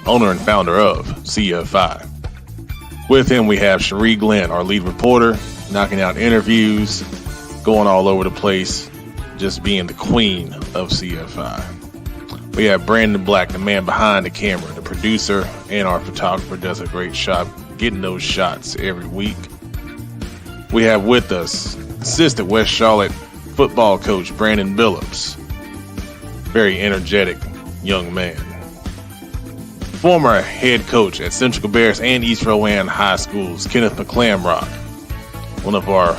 owner and founder of CFI. With him, we have Cherie Glenn, our lead reporter, knocking out interviews, going all over the place, just being the queen of CFI. We have Brandon Black, the man behind the camera, the producer, and our photographer, does a great job getting those shots every week. We have with us assistant West Charlotte football coach Brandon Billups, very energetic young man. Former head coach at Central Cabarrus and East Rowan High Schools, Kenneth McClamrock, one of our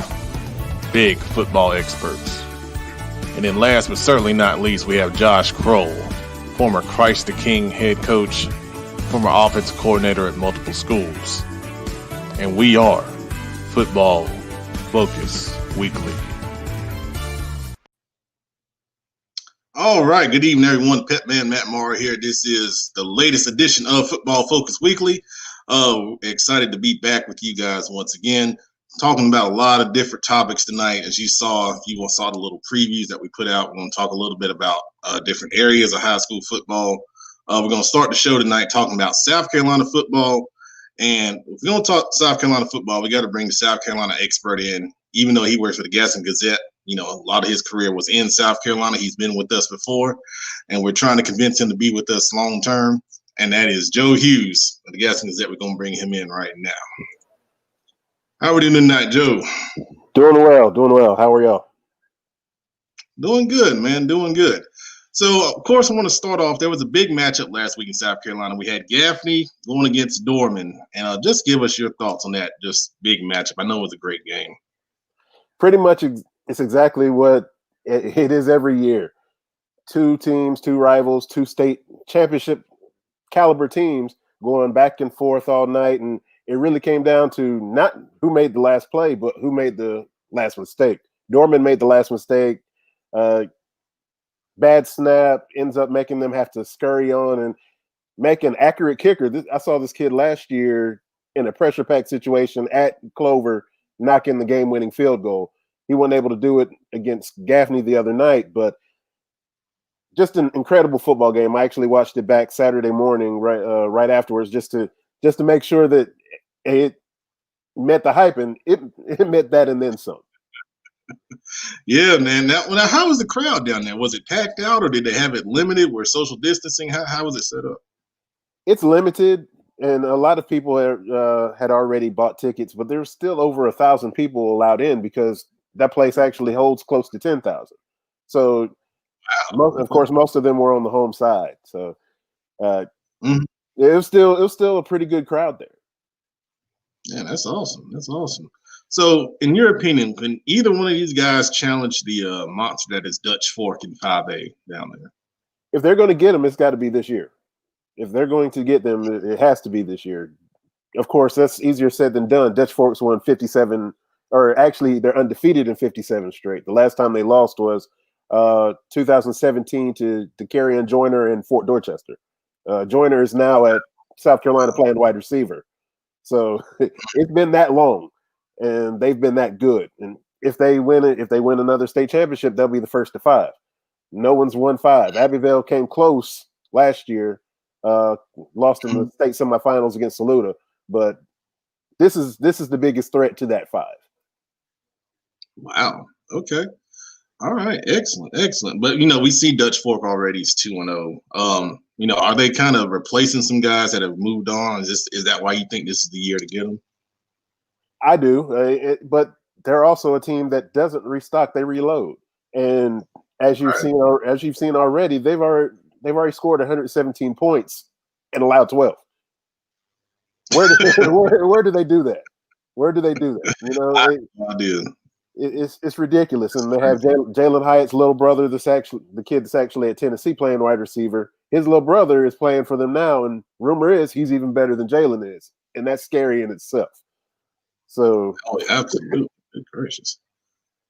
big football experts. And then last but certainly not least, we have Josh Kroll, former Christ the King head coach, former offensive coordinator at multiple schools. And we are Football Focus Weekly. All right. Good evening, everyone. Pepman, Matt Morrow here. This is the latest edition of Football Focus Weekly. Excited to be back with you guys once again, talking about a lot of different topics tonight. As you saw, if you saw the little previews that we put out, we're going to talk a little bit about different areas of high school football. We're going to start the show tonight talking about South Carolina football. And if we're going to talk South Carolina football, we got to bring the South Carolina expert in. Even though he works for the Gaston Gazette, a lot of his career was in South Carolina. He's been with us before, and we're trying to convince him to be with us long term. And that is Joe Hughes of the Gaston Gazette. We're going to bring him in right now. How are we doing tonight, Joe? Doing well. How are y'all? Doing good, man. Doing good. So, of course, I want to start off. There was a big matchup last week in South Carolina. We had Gaffney going against Dorman. And just give us your thoughts on that just big matchup. I know it was a great game. Pretty much it's exactly what it is every year. Two teams, two rivals, two state championship caliber teams going back and forth all night. And it really came down to not who made the last play, but who made the last mistake. Dorman made the last mistake. Bad snap ends up making them have to scurry on and make an accurate kicker. I saw this kid last year in a pressure-packed situation at Clover knocking the game-winning field goal. He wasn't able to do it against Gaffney the other night, but just an incredible football game. I actually watched it back Saturday morning right afterwards just to make sure that it met the hype, and it met that and then some. Yeah, man. Now, how was the crowd down there? Was it packed out, or did they have it limited? Were social distancing? How was it set up? It's limited, and a lot of people had already bought tickets, but there's still over 1,000 people allowed in because that place actually holds close to 10,000. So, of course, most of them were on the home side. So, it was still a pretty good crowd there. Yeah, that's awesome. That's awesome. So, in your opinion, can either one of these guys challenge the monster that is Dutch Fork in 5A down there? If they're going to get them, it's got to be this year. If they're going to get them, it has to be this year. Of course, that's easier said than done. Dutch Fork's won 57, or actually they're undefeated in 57 straight. The last time they lost was 2017 to Carrion Joyner in Fort Dorchester. Joyner is now at South Carolina playing wide receiver. So it's been that long. And they've been that good. And if they win another state championship, they'll be the first to 5. No one's won 5. Abbeville came close last year, lost in the state semifinals against Saluda. But this is the biggest threat to that 5. Wow. Okay. All right. Excellent. But we see Dutch Fork already is 2-0. Are they kind of replacing some guys that have moved on? Is that why you think this is the year to get them? I do, but they're also a team that doesn't restock; they reload. And as you've seen already, they've already scored 117 points and allowed 12. Where do they do that? Where do they do that? I do. It's ridiculous. And they have Jalen Hyatt's little brother, the kid that's actually at Tennessee playing wide receiver. His little brother is playing for them now, and rumor is he's even better than Jalen is, and that's scary in itself. So, absolutely. Good gracious.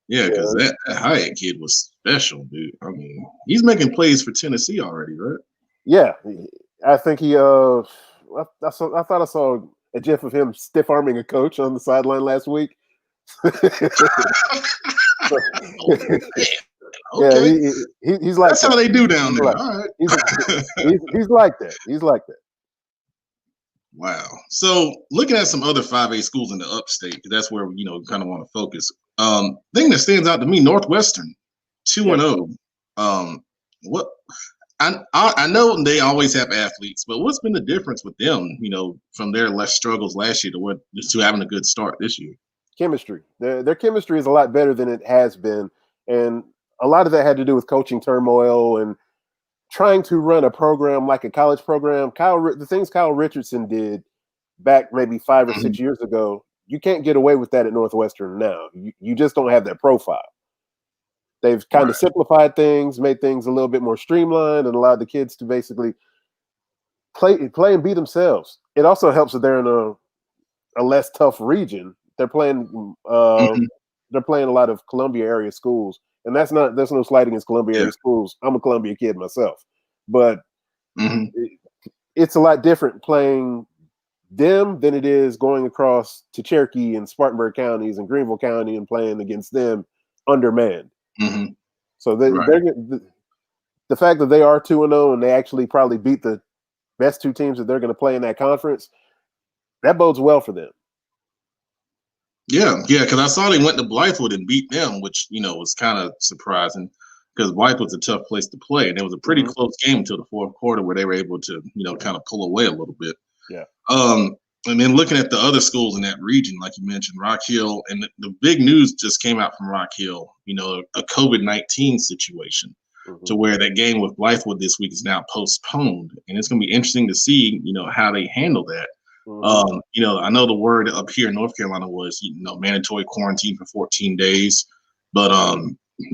Yeah, because that Hyatt kid was special, dude. I mean, he's making plays for Tennessee already, right? Yeah, I think he. I thought I saw a gif of him stiff arming a coach on the sideline last week. Okay. Yeah, he's like that's that. how they do down there. Like, all right, he's like that. He's like that. Wow. So looking at some other 5A schools in the upstate, 'cause that's where kind of want to focus. Thing that stands out to me, Northwestern, 2-0. What I know they always have athletes, but what's been the difference with them? From their less struggles last year to having a good start this year. Chemistry. Their chemistry is a lot better than it has been, and a lot of that had to do with coaching turmoil and trying to run a program like a college program. The things Kyle Richardson did back maybe 5 or 6 years ago, you can't get away with that at Northwestern now. You just don't have that profile. They've kind of simplified things, made things a little bit more streamlined, and allowed the kids to basically play and be themselves. It also helps that they're in a less tough region. They're playing they're playing a lot of Columbia area schools, and there's no slight against Columbia area schools. I'm a Columbia kid myself, but it's a lot different playing them than it is going across to Cherokee and Spartanburg counties and Greenville County and playing against them undermanned. So they're the fact that they are 2-0 and they actually probably beat the best two teams that they're going to play in that conference, that bodes well for them. Yeah, because I saw they went to Blythewood and beat them, which was kind of surprising because Blythewood's a tough place to play, and it was a pretty close game until the fourth quarter where they were able to kind of pull away a little bit. Yeah. And then looking at the other schools in that region, like you mentioned, Rock Hill, and the big news just came out from Rock Hill, a COVID-19 situation to where that game with Blythewood this week is now postponed. And it's going to be interesting to see, how they handle that. I know the word up here in North Carolina was, mandatory quarantine for 14 days. But,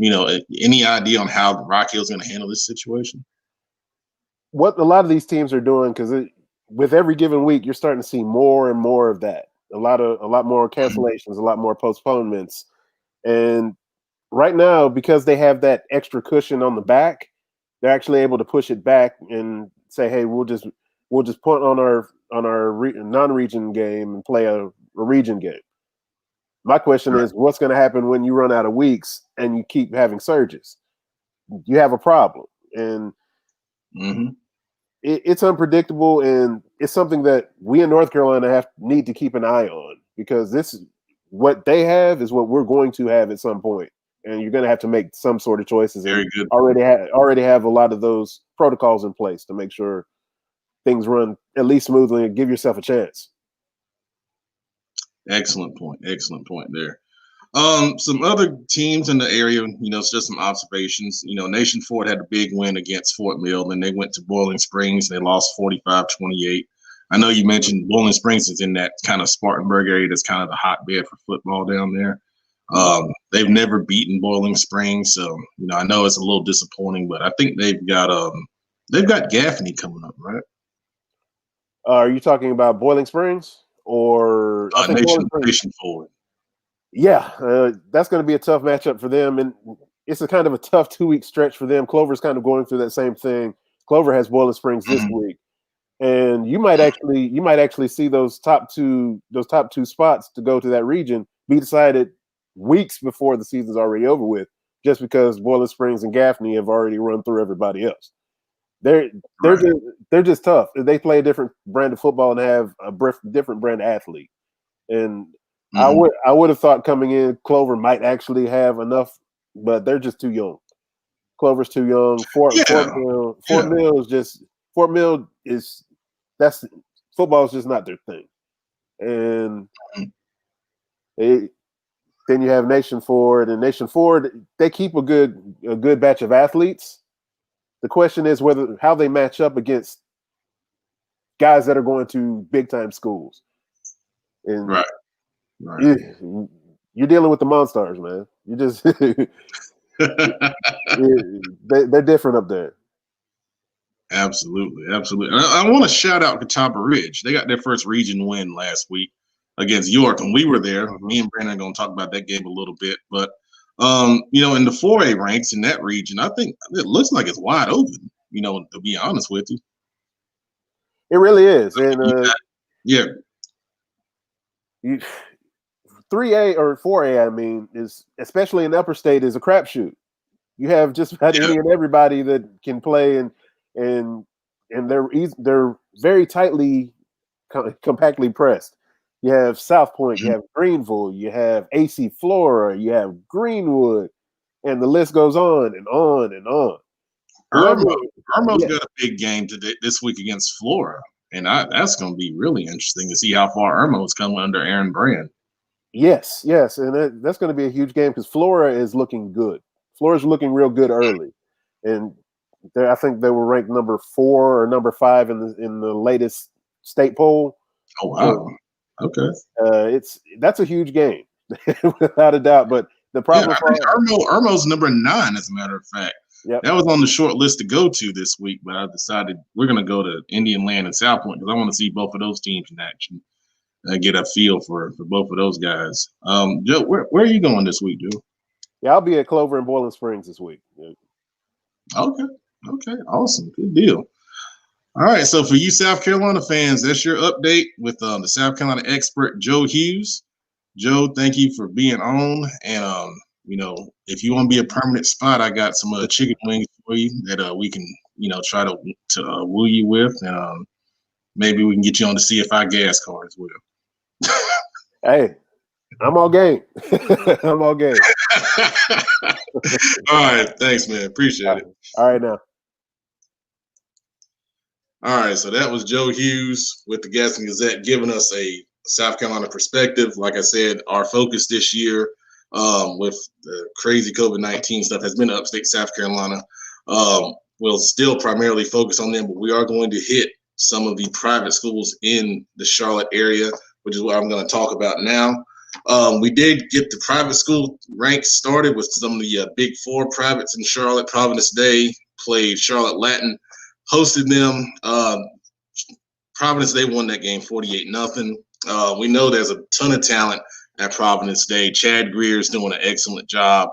any idea on how Rock Hill is going to handle this situation? What a lot of these teams are doing, because with every given week, you're starting to see more and more of that. A lot more cancellations, a lot more postponements. And right now, because they have that extra cushion on the back, they're actually able to push it back and say, hey, we'll just put on our non-region game and play a region game. My question is, what's going to happen when you run out of weeks and you keep having surges? You have a problem. And it's unpredictable, and it's something that we in North Carolina need to keep an eye on, because what they have is what we're going to have at some point, and you're going to have to make some sort of choices. Very good. Already have a lot of those protocols in place to make sure things run at least smoothly and give yourself a chance. Excellent point there. Some other teams in the area, it's just some observations. Nation Ford had a big win against Fort Mill, and they went to Boiling Springs. They lost 45-28. I know you mentioned Boiling Springs is in that kind of Spartanburg area that's kind of the hotbed for football down there. They've never beaten Boiling Springs, so I know it's a little disappointing, but I think they've got Gaffney coming up, right? Are you talking about Boiling Springs or Nation Ford? Yeah, that's going to be a tough matchup for them, and it's a kind of a tough 2-week stretch for them. Clover's kind of going through that same thing. Clover has Boiling Springs this week, and you might actually see those top two spots to go to that region be decided weeks before the season's already over with, just because Boiling Springs and Gaffney have already run through everybody else. They're just tough. They play a different brand of football and have a different brand of athlete, and I would have thought coming in, Clover might actually have enough, but they're just too young. Clover's too young. Fort Mill is football is just not their thing. And then you have Nation Ford, and Nation Ford, they keep a good batch of athletes. The question is how they match up against guys that are going to big time schools. And right. You're dealing with the Monstars, man. You just they're different up there. Absolutely. And I want to shout out Catawba Ridge. They got their first region win last week against York, and we were there. Me and Brandon are going to talk about that game a little bit, but in the 4A ranks in that region, I think it looks like it's wide open. To be honest with you, it really is. And 3A or 4A, I mean, is especially in the upper state is a crapshoot. You have just about any and everybody that can play, and they're very tightly compactly pressed. You have South Point, you have Greenville, you have AC Flora, you have Greenwood, and the list goes on and on and on. Irmo's got a big game this week against Flora, and that's going to be really interesting to see how far Irmo's come under Aaron Brand. Yes, and that's going to be a huge game because Flora is looking good. Flora's looking real good early, and I think they were ranked number 4 or number 5 in the latest state poll. Oh wow! So, okay, that's a huge game without a doubt. But the problem Irmo's number 9, as a matter of fact. Yep. That was on the short list to go to this week, but I decided we're going to go to Indian Land and South Point because I want to see both of those teams in action and get a feel for both of those guys. Joe, where are you going this week, Joe? Yeah, I'll be at Clover and Boiling Springs this week. Okay, awesome, good deal. All right, so for you South Carolina fans, that's your update with the South Carolina expert Joe Hughes. Joe, thank you for being on, and if you want to be a permanent spot, I got some chicken wings for you that we can, try to woo you with, and maybe we can get you on the CFI gas card as well. Hey, I'm all game. I'm all game. All right, thanks, man. Appreciate it. All right, now. All right, so that was Joe Hughes with the Gaston Gazette giving us a South Carolina perspective. Like I said, our focus this year with the crazy COVID-19 stuff has been upstate South Carolina. We'll still primarily focus on them, but we are going to hit some of the private schools in the Charlotte area, which is what I'm going to talk about now. We did get the private school ranks started with some of the big 4 privates in Charlotte. Providence Day played Charlotte Latin, hosted them. Providence Day won that game 48-0. We know there's a ton of talent at Providence Day. Chad Greer's doing an excellent job.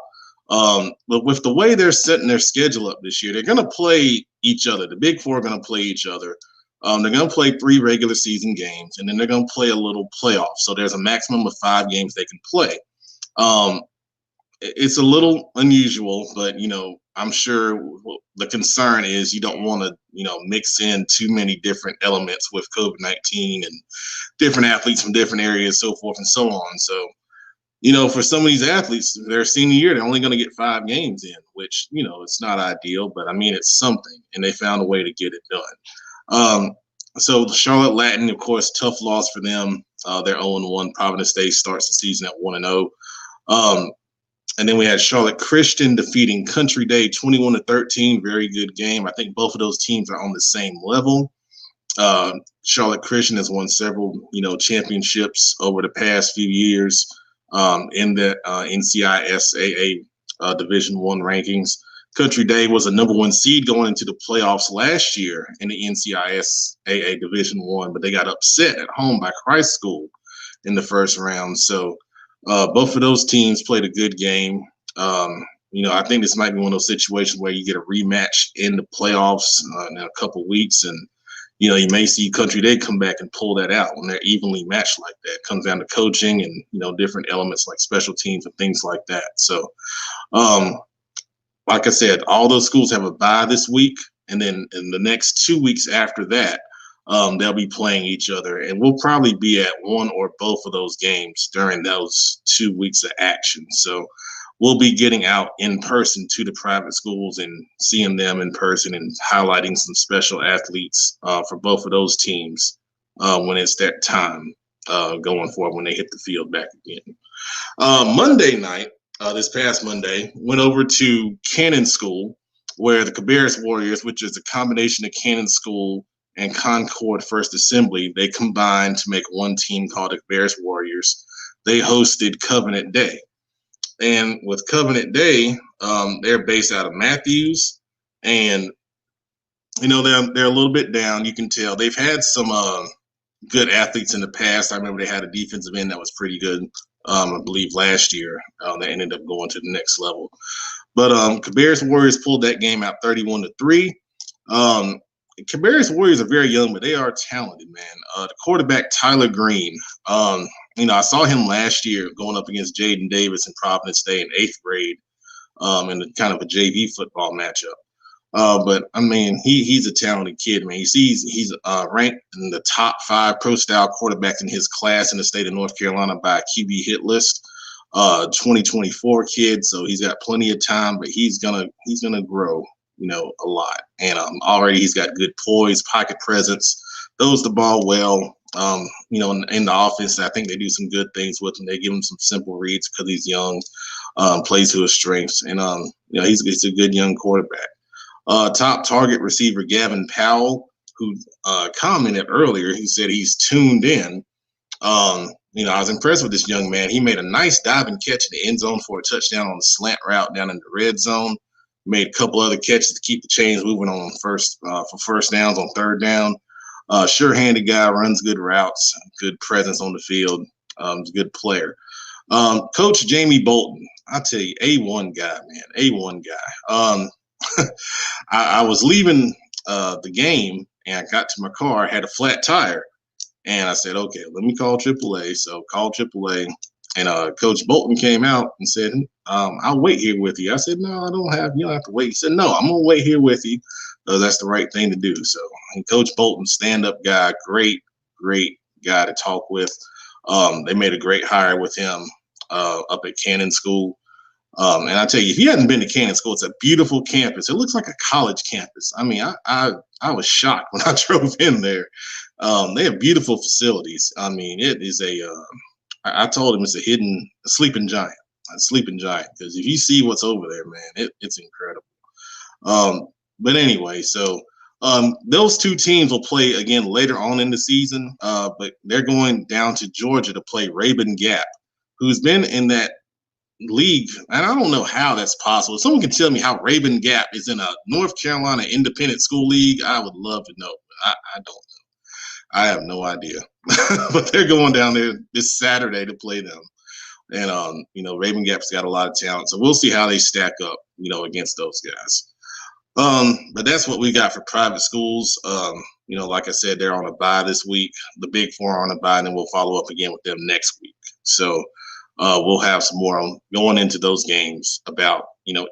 But with the way they're setting their schedule up this year, they're going to play each other. The Big 4 are going to play each other. They're going to play 3 regular season games, and then they're going to play a little playoff. So there's a maximum of 5 games they can play. It's a little unusual, but, I'm sure the concern is you don't want to, mix in too many different elements with COVID-19 and different athletes from different areas, so forth and so on. So, for some of these athletes, their senior year, they're only going to get 5 games in, which, it's not ideal, but I mean, it's something, and they found a way to get it done. So Charlotte Latin, of course, tough loss for them. They're 0-1. Providence Day starts the season at 1-0. And then we had Charlotte Christian defeating Country Day 21-13. Very good game. I think both of those teams are on the same level. Charlotte Christian has won several, championships over the past few years in the NCISAA Division I rankings. Country Day was a number 1 seed going into the playoffs last year in the NCISAA Division I, but they got upset at home by Christ School in the first round. So both of those teams played a good game. I think this might be one of those situations where you get a rematch in the playoffs in a couple weeks, and you may see Country Day come back and pull that out when they're evenly matched like that. It comes down to coaching and different elements like special teams and things like that. So, like I said, all those schools have a bye this week, and then in the next 2 weeks after that, they'll be playing each other, and we'll probably be at one or both of those games during those 2 weeks of action. So we'll be getting out in person to the private schools and seeing them in person and highlighting some special athletes for both of those teams when it's that time going forward when they hit the field back again. Monday night, this past Monday, went over to Cannon School, where the Cabarrus Warriors, which is a combination of Cannon School and Concord First Assembly, they combined to make one team called the Cabarrus Warriors. They hosted Covenant Day. And with Covenant Day, they're based out of Matthews, and they're a little bit down. You can tell they've had some good athletes in the past. I remember they had a defensive end that was pretty good. I believe last year that ended up going to the next level. But Cabarrus Warriors pulled that game out 31-3. Cabarrus Warriors are very young, but they are talented, man. The quarterback, Tyler Green, I saw him last year going up against Jaden Davis in Providence Day in 8th grade in kind of a JV football matchup. But I mean, he's a talented kid, man. He's ranked in the top 5 pro style quarterbacks in his class in the state of North Carolina by a QB hit list. 2024 kid, so he's got plenty of time, but he's gonna grow, a lot. And already he's got good poise, pocket presence, throws the ball well. In the offense, I think they do some good things with him. They give him some simple reads because he's young, plays to his strengths, and he's a good young quarterback. Top target receiver Gavin Powell, who commented earlier, he said he's tuned in. I was impressed with this young man. He made a nice diving catch in the end zone for a touchdown on the slant route down in the red zone. Made a couple other catches to keep the chains moving on for first downs on third down. Sure-handed guy, runs good routes, good presence on the field. He's a good player. Coach Jamie Bolton, I tell you, A1 guy, man, A1 guy. I was leaving the game and I got to my car, had a flat tire, and I said, okay, let me call AAA. So called AAA, and Coach Bolton came out and said, I'll wait here with you. I said, no, you don't have to wait. He said, no, I'm going to wait here with you. That's the right thing to do. So and Coach Bolton, stand-up guy, great guy to talk with. They made a great hire with him up at Cannon School. And I tell you, if you hadn't been to Cannon School, it's a beautiful campus. It looks like a college campus. I mean, I was shocked when I drove in there. They have beautiful facilities. I mean, it is I told him it's a sleeping giant, because if you see what's over there, man, it's incredible. But anyway, so those two teams will play again later on in the season, but they're going down to Georgia to play Rabun Gap, who's been in that league, and I don't know how that's possible. If someone can tell me how Rabun Gap is in a North Carolina independent school league, I would love to know, but I don't know. I have no idea. But they're going down there this Saturday to play them. And Rabun Gap's got a lot of talent, so we'll see how they stack up, against those guys. But that's what we got for private schools. Like I said, they're on a bye this week. The Big Four are on a bye, and then we'll follow up again with them next week. So we'll have some more going into those games about,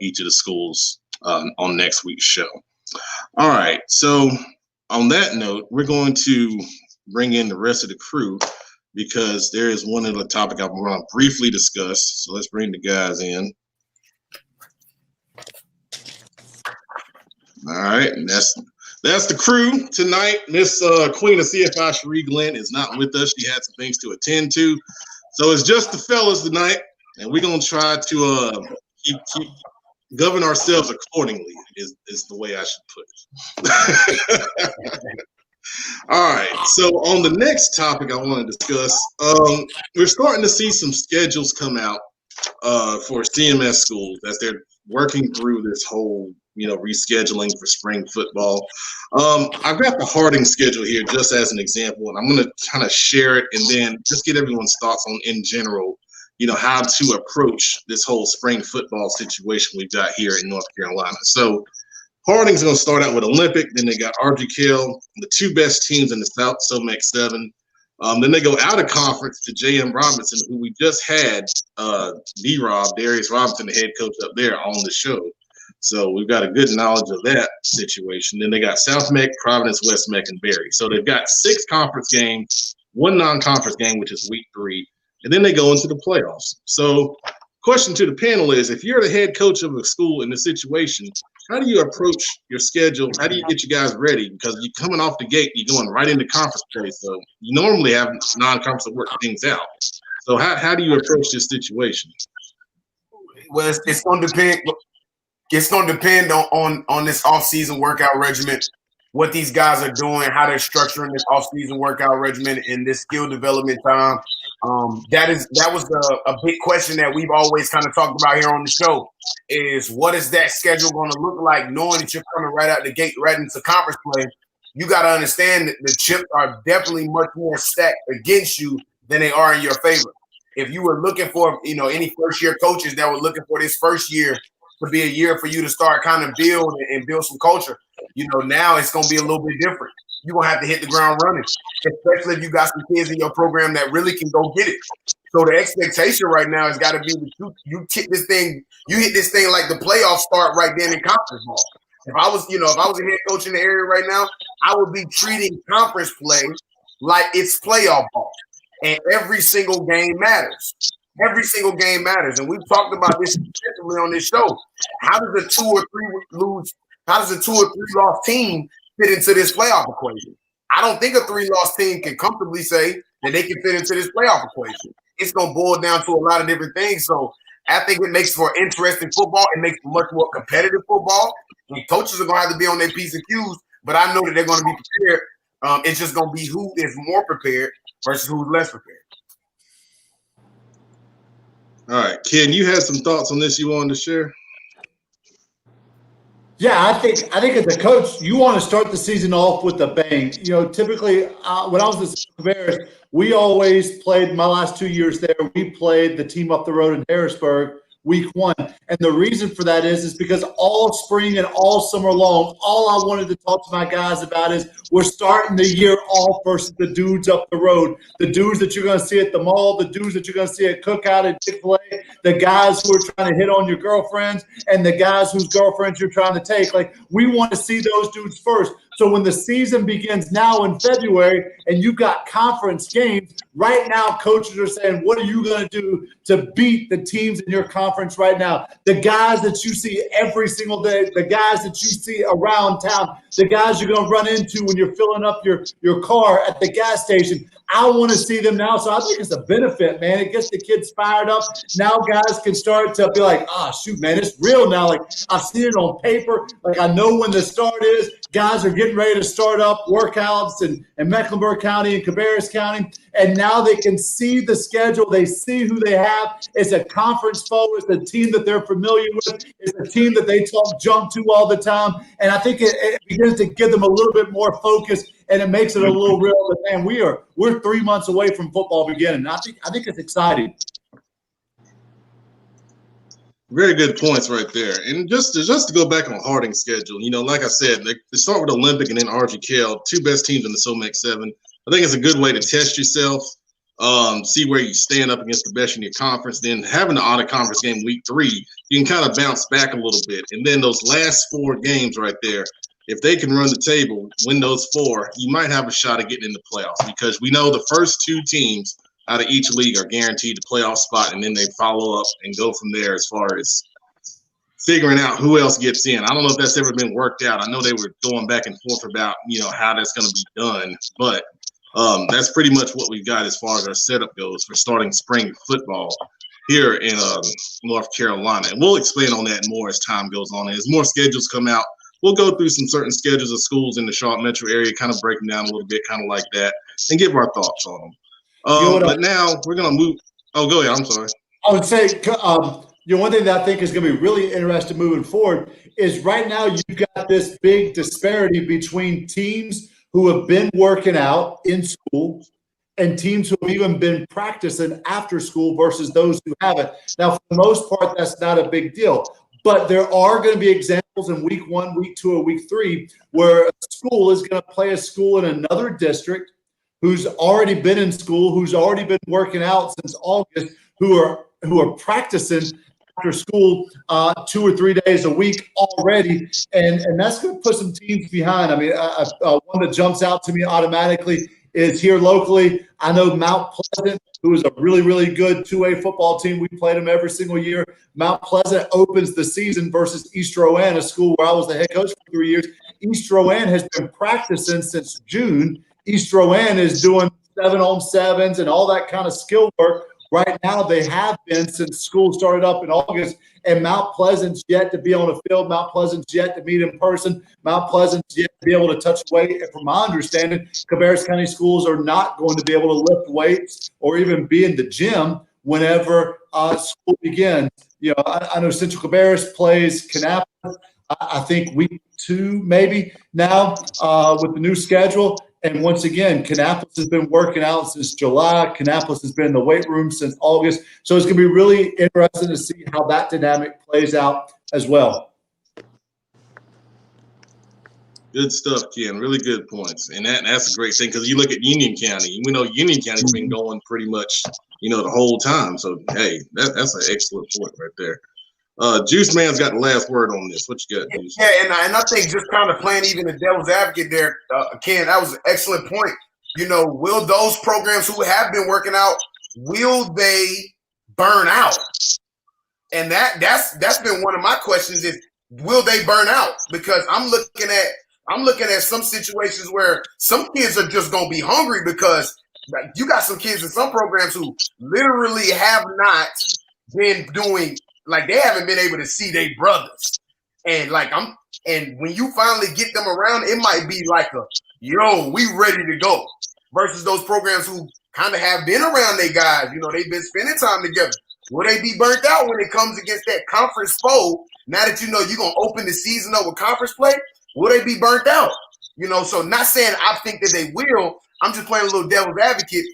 each of the schools on next week's show. All right. So on that note, we're going to bring in the rest of the crew because there is one other topic I want to briefly discuss. So let's bring the guys in. All right. And that's the crew tonight. Miss Queen of CFI, Cherie Glenn, is not with us. She had some things to attend to. So it's just the fellas tonight, and we're going to try to keep govern ourselves accordingly is the way I should put it. All right. So on the next topic I want to discuss, we're starting to see some schedules come out for CMS schools as they're working through this whole, rescheduling for spring football. I've got the Harding schedule here just as an example, and I'm going to kind of share it and then just get everyone's thoughts on, in general, how to approach this whole spring football situation we've got here in North Carolina. So Harding's going to start out with Olympic. Then they got RGKL, the two best teams in the South, SOMAC 7. Then they go out of conference to J.M. Robinson, who we just had D-Rob, Darius Robinson, the head coach up there on the show. So we've got a good knowledge of that situation. Then they got South Meck, Providence, West Meck, and Berry. So they've got 6 conference games, 1 non-conference game, which is week 3. And then they go into the playoffs. So question to the panel is, if you're the head coach of a school in this situation, how do you approach your schedule? How do you get you guys ready? Because you're coming off the gate, you're going right into conference play. So you normally have non-conference to work things out. So how do you approach this situation? Well, it's going to depend. It's going to depend on this off-season workout regimen, what these guys are doing, how they're structuring this off-season workout regimen and this skill development time. That was a big question that we've always kind of talked about here on the show, is what is that schedule going to look like, knowing that you're coming right out the gate, right into conference play. You got to understand that the chips are definitely much more stacked against you than they are in your favor. If you were looking for, any first-year coaches that were looking for this first year to be a year for you to start kind of build some culture, now it's going to be a little bit different. You're going to have to hit the ground running, especially if you got some kids in your program that really can go get it. So the expectation right now has got to be that you hit this thing like the playoffs start right then in conference ball. If I was a head coach in the area right now, I would be treating conference play like it's playoff ball, and every single game matters. Every single game matters, and we've talked about this extensively on this show. How does a 2 or 3 loss team fit into this playoff equation? I don't think a 3-loss team can comfortably say that they can fit into this playoff equation. It's going to boil down to a lot of different things. So I think it makes for interesting football. It makes for much more competitive football. And coaches are going to have to be on their P's and Q's, but I know that they're going to be prepared. It's just going to be who is more prepared versus who's less prepared. All right, Ken, you had some thoughts on this you wanted to share? Yeah, I think as a coach, you want to start the season off with a bang. You know, typically when I was at the Bears, we always played. My last 2 years there, we played the team up the road in Harrisburg week 1, and the reason for that is because all spring and all summer long, all I wanted to talk to my guys about is we're starting the year off versus the dudes up the road, the dudes that you're going to see at the mall, the dudes that you're going to see at Cookout and Chick-fil-A, the guys who are trying to hit on your girlfriends, and the guys whose girlfriends you're trying to take. Like, we want to see those dudes first. So when the season begins now in February and you've got conference games, right now coaches are saying, what are you going to do to beat the teams in your conference right now? The guys that you see every single day, the guys that you see around town, the guys you're going to run into when you're filling up your car at the gas station. I want to see them now. So I think it's a benefit, man. It gets the kids fired up. Now guys can start to be like, shoot, man, it's real now. Like, I see it on paper. Like, I know when the start is. Guys are getting ready to start up workouts in Mecklenburg County and Cabarrus County. And now they can see the schedule. They see who they have. It's a conference foe. It's a team that they're familiar with. It's a team that they talk jump to all the time. And I think it begins to give them a little bit more focus, and it makes it a little real. But man, we're 3 months away from football beginning. I think it's exciting. Very good points right there. And just to go back on Harding's schedule, you know, like I said, they start with Olympic and then RGKL, 2 best teams in the SOMAC 7. I think it's a good way to test yourself, see where you stand up against the best in your conference. Then having the honor conference game week 3, you can kind of bounce back a little bit. And then those last 4 games right there, if they can run the table, win those 4, you might have a shot at getting in the playoffs, because we know the first 2 teams out of each league are guaranteed the playoff spot, and then they follow up and go from there as far as figuring out who else gets in. I don't know if that's ever been worked out. I know they were going back and forth about, you know, how that's going to be done, but that's pretty much what we've got as far as our setup goes for starting spring football here in North Carolina. And we'll expand on that more as time goes on. As more schedules come out, we'll go through some certain schedules of schools in the Charlotte metro area, kind of break them down a little bit, kind of like that, and give our thoughts on them. But now we're going to move. Oh, go ahead. I'm sorry. I would say, one thing that I think is going to be really interesting moving forward is right now you've got this big disparity between teams who have been working out in school and teams who have even been practicing after school versus those who haven't. Now, for the most part, that's not a big deal. But there are going to be examples in week 1, week 2, or week 3 where a school is going to play a school in another district who's already been in school, who's already been working out since August, who are practicing after school 2 or 3 days a week already, and that's going to put some teams behind. I mean, one that jumps out to me automatically is here locally. I know Mount Pleasant, who is a really, really good 2A football team. We played them every single year. Mount Pleasant opens the season versus East Rowan, a school where I was the head coach for 3 years. East Rowan has been practicing since June. East Rowan is doing 7-on-7s and all that kind of skill work. Right now, they have been since school started up in August, and Mount Pleasant's yet to be on the field. Mount Pleasant's yet to meet in person. Mount Pleasant's yet to be able to touch weight. And from my understanding, Cabarrus County schools are not going to be able to lift weights or even be in the gym whenever school begins. You know, I know Central Cabarrus plays Kannapolis, I think week 2 maybe now with the new schedule. And once again, Kannapolis has been working out since July. Kannapolis has been in the weight room since August. So it's going to be really interesting to see how that dynamic plays out as well. Good stuff, Ken. Really good points. And that's a great thing, because you look at Union County. We know Union County's been going pretty much, you know, the whole time. So, hey, that's an excellent point right there. Juice Man's got the last word on this. What you got, Juice? Yeah, and I think just kind of playing even the devil's advocate there, Ken, that was an excellent point. Will those programs who have been working out, will they burn out? And that's been one of my questions is, will they burn out? Because I'm looking at some situations where some kids are just going to be hungry because you got some kids in some programs who literally have not been doing, like they haven't been able to see their brothers. And when you finally get them around, it might be like yo, we ready to go. Versus those programs who kind of have been around their guys, they've been spending time together. Will they be burnt out when it comes against that conference foe? Now that you're going to open the season up with conference play, will they be burnt out? So not saying I think that they will. I'm just playing a little devil's advocate.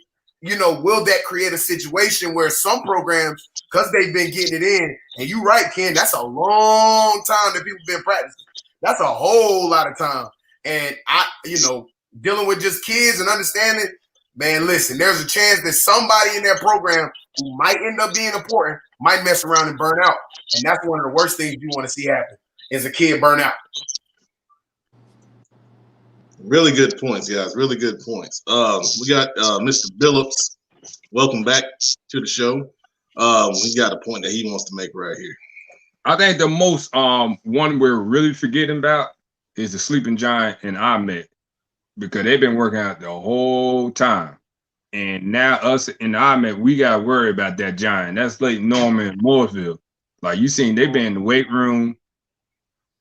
Will that create a situation where some programs, because they've been getting it in, and you're right, Ken, that's a long time that people been practicing. That's a whole lot of time. And dealing with just kids and understanding, man, listen, there's a chance that somebody in their program who might end up being important might mess around and burn out. And that's one of the worst things you want to see happen is a kid burn out. Really good points, guys. Really good points. We got Mr. Billups. Welcome back to the show. We got a point that he wants to make right here. I think the most one we're really forgetting about is the sleeping giant and Ahmed, because they've been working out the whole time. And now us in the Ahmed, we got to worry about that giant. That's like Norman and Mooresville. Like you seen, they've been in the weight room,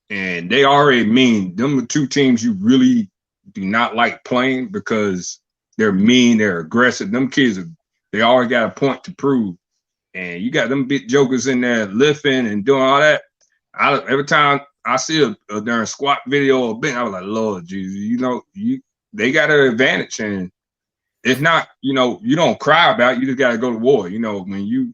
and they already mean. Them the two teams you really do not like playing because they're mean, they're aggressive. Them kids, they always got a point to prove. And you got them big jokers in there lifting and doing all that. Every time I see a during squat video or bench, I was like, Lord Jesus, they got an advantage. And it's not, you don't cry about it, you just got to go to war. When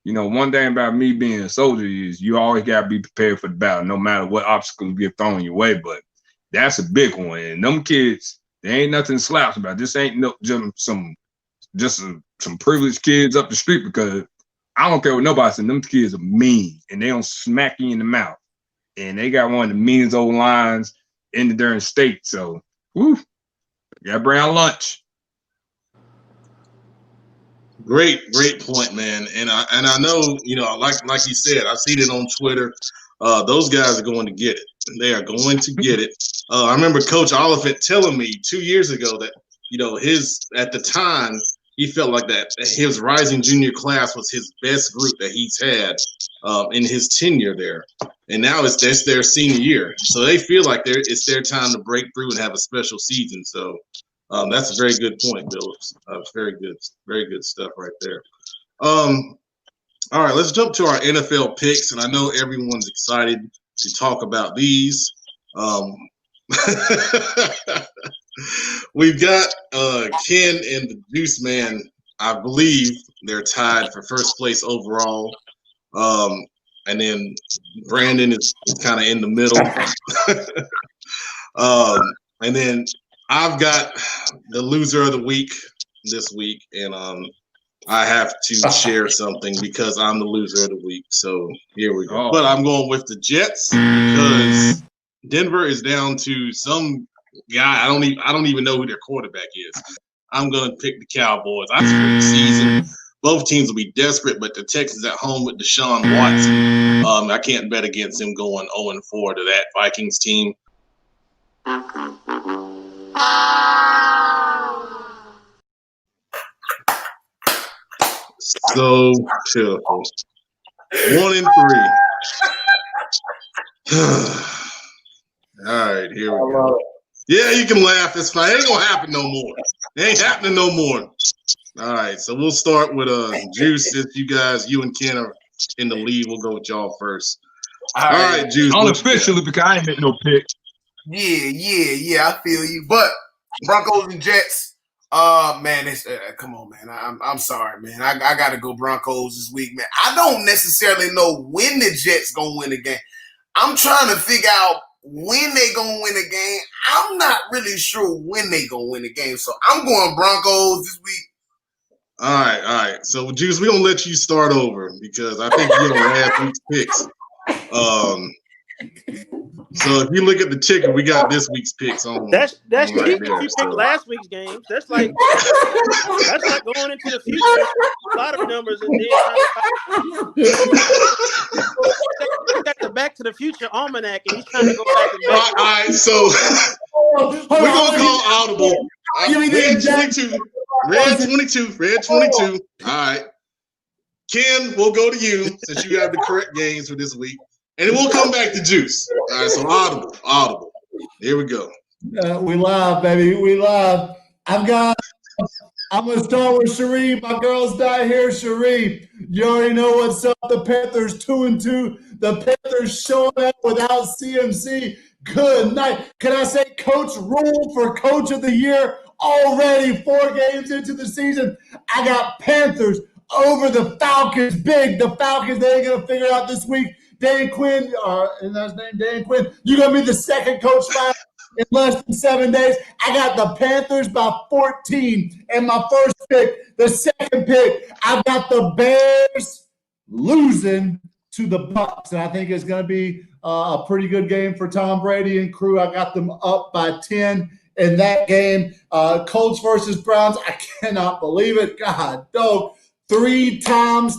one thing about me being a soldier is you always got to be prepared for the battle, no matter what obstacles get thrown your way. But that's a big one. And them kids, there ain't nothing to slouch about. This ain't some privileged kids up the street, because I don't care what nobody said. Them kids are mean, and they don't smack you in the mouth. And they got one of the meanest old lines in the darn state. So, gotta bring out lunch. Great point, man. And I know, like you said, I've seen it on Twitter. Those guys are going to get it. They are going to get it. I remember Coach Oliphant telling me 2 years ago that, at the time, he felt like that his rising junior class was his best group that he's had in his tenure there. And now that's their senior year. So they feel like it's their time to break through and have a special season. So that's a very good point, Billups. Very good stuff right there. All right, let's jump to our NFL picks. And I know everyone's excited to talk about these. We've got Ken and the Juice Man. I believe they're tied for first place overall. And then Brandon is kind of in the middle. And then I've got the loser of the week this week. And I have to share something because I'm the loser of the week. So here we go. But I'm going with the Jets because Denver is down to some guy. I don't even know who their quarterback is. I'm gonna pick the Cowboys. I just picked the season. Both teams will be desperate, but the Texans at home with Deshaun Watson. I can't bet against him going 0-4 to that Vikings team. So pitiful. 1-3. All right, here we go. Yeah, you can laugh. It's fine. It ain't gonna happen no more. It ain't happening no more. All right, so we'll start with Juice. If you and Ken are in the lead, we'll go with y'all first. All right, Juice. Unofficially, because I ain't make no pick. Yeah, I feel you. But Broncos and Jets. Man, it's come on, man. I'm sorry, man. I gotta go Broncos this week, man. I don't necessarily know when the Jets gonna win the game. I'm trying to figure out when they gonna win the game. I'm not really sure when they gonna win the game, so I'm going Broncos this week. All right. So, Juice, we're gonna let you start over because I think you're gonna have these picks. So if you look at the ticker, we got this week's picks on. That's right cheap if there, you so. pick last week's games. That's like going into the future. A lot of numbers and then he got the Back to the Future almanac and he's trying to go back and back. All right, so we're gonna call audible. Red 22. All right, Ken, we'll go to you since you have the correct games for this week, and then we'll come back to Juice. All right, so audible. Here we go. We live, baby. We live. I'm going to start with Sharif. My girl's not here, Sharif. You already know what's up. The Panthers 2-2. The Panthers showing up without CMC. Good night. Can I say Coach Rule for Coach of the Year already 4 games into the season? I got Panthers over the Falcons. Big. The Falcons, they ain't going to figure it out this week. Dan Quinn, isn't that his name? Dan Quinn. You're going to be the second coach in less than 7 days. I got the Panthers by 14 and my first pick. The second pick, I got the Bears losing to the Bucs, and I think it's going to be a pretty good game for Tom Brady and crew. I got them up by 10 in that game. Colts versus Browns, I cannot believe it. God, dog. 3 times